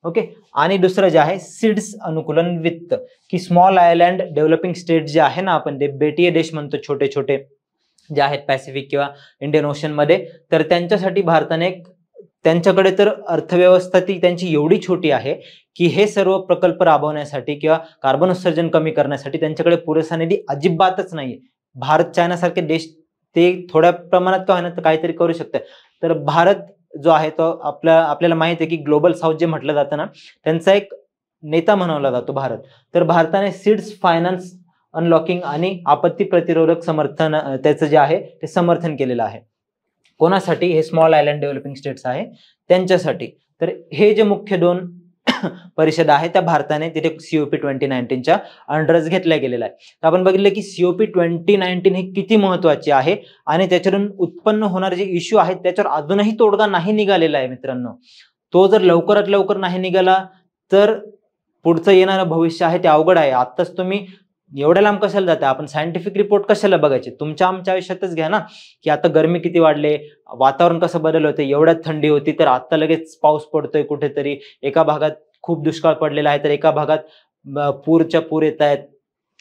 ओके. आणि दुसरं जे आहे सीड्स अनुकूलन वित्त, की स्मॉल आयलँड डेव्हलपिंग स्टेट जे आहे ना, आपण ते बेटीय देश म्हणतो, छोटे छोटे जे आहेत पॅसिफिक किंवा इंडियन ओशन मध्ये, तर त्यांच्यासाठी भारताने त्यांच्याकडे तर अर्थव्यवस्था ती त्यांची एवढी छोटी आहे की हे सर्व प्रकल्प राबवण्यासाठी किंवा कार्बन उत्सर्जन कमी करण्यासाठी त्यांच्याकडे पुरेसा निधी अजिबातच नाहीये. भारत, चायना सारखे देश ते थोड्या प्रमाणात का होईना तर काहीतरी करू शकतात. तर भारत जो आहे तो आपल्याला माहिती आहे की ग्लोबल साऊथ जे म्हटलं जातं ना, त्यांचा एक नेता म्हणवला जातो भारत. तर भारताने सीड्स फायनान्स अनलॉकिंग आणि आपत्ती प्रतिरोधक समर्थन त्याचं जे आहे ते समर्थन केलेलं आहे. कोणासाठी? हे स्मॉल आयलँड डेव्हलपिंग स्टेट्स आहे त्यांच्यासाठी. तर हे जे मुख्य 2 परिषद आहे त्या भारताने तिथे COP29च्या अंडरच घेतल्या गेलेला आहे. तर आपण बघितलं की COP29 ही किती महत्वाची आहे आणि त्याच्यातून उत्पन्न होणारे जे इश्यू आहेत त्याच्यावर अजूनही तोडगा नाही निघालेला आहे मित्रांनो. तो जर लवकरात लवकर नाही निघाला तर पुढचं येणारं भविष्य आहे ते अवघड आहे. आत्ताच तुम्ही एवढ्या लांब कशाला जाता? आपण सायंटिफिक रिपोर्ट कशाला बघायचे? तुमच्या आमच्या आयुष्यातच घ्या ना, की आता गरमी किती वाढले, वातावरण कसं बदल होतं. एवढ्यात थंडी होती तर आता लगेच पाऊस पडतोय कुठेतरी, एका भागात खूप दुष्काळ पडलेला आहे तर एका भागात पूरच्या पूर येत आहेत.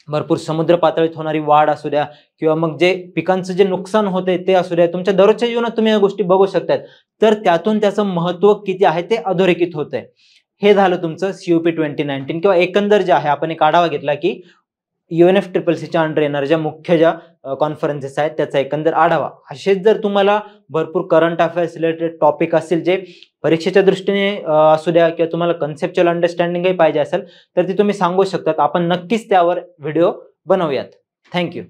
भरपूर समुद्र पातळीत होणारी वाढ असू द्या किंवा मग जे पिकांचं जे नुकसान होतंय ते असू द्या, तुमच्या दररोजच्या जीवनात तुम्ही या गोष्टी बघू शकतात. तर त्यातून त्याचं महत्व किती आहे ते अधोरेखित होतंय. हे झालं तुमचं COP29 किंवा एकंदर जे आहे आपण एक आढावा घेतला की UNFCCCच्या अंडर येणाऱ्या ज्या मुख्य ज्या कॉन्फरन्सेस आहेत त्याचा एकंदर आढावा. असेच जर तुम्हाला भरपूर करंट अफेअर्स रिलेटेड टॉपिक असतील जे परीक्षेच्या दृष्टीने असू द्या किंवा तुम्हाला कन्सेप्च्युअल अंडरस्टँडिंगही पाहिजे असेल तर ती तुम्ही सांगू शकतात. आपण नक्कीच त्यावर व्हिडिओ बनवूयात. थँक्यू.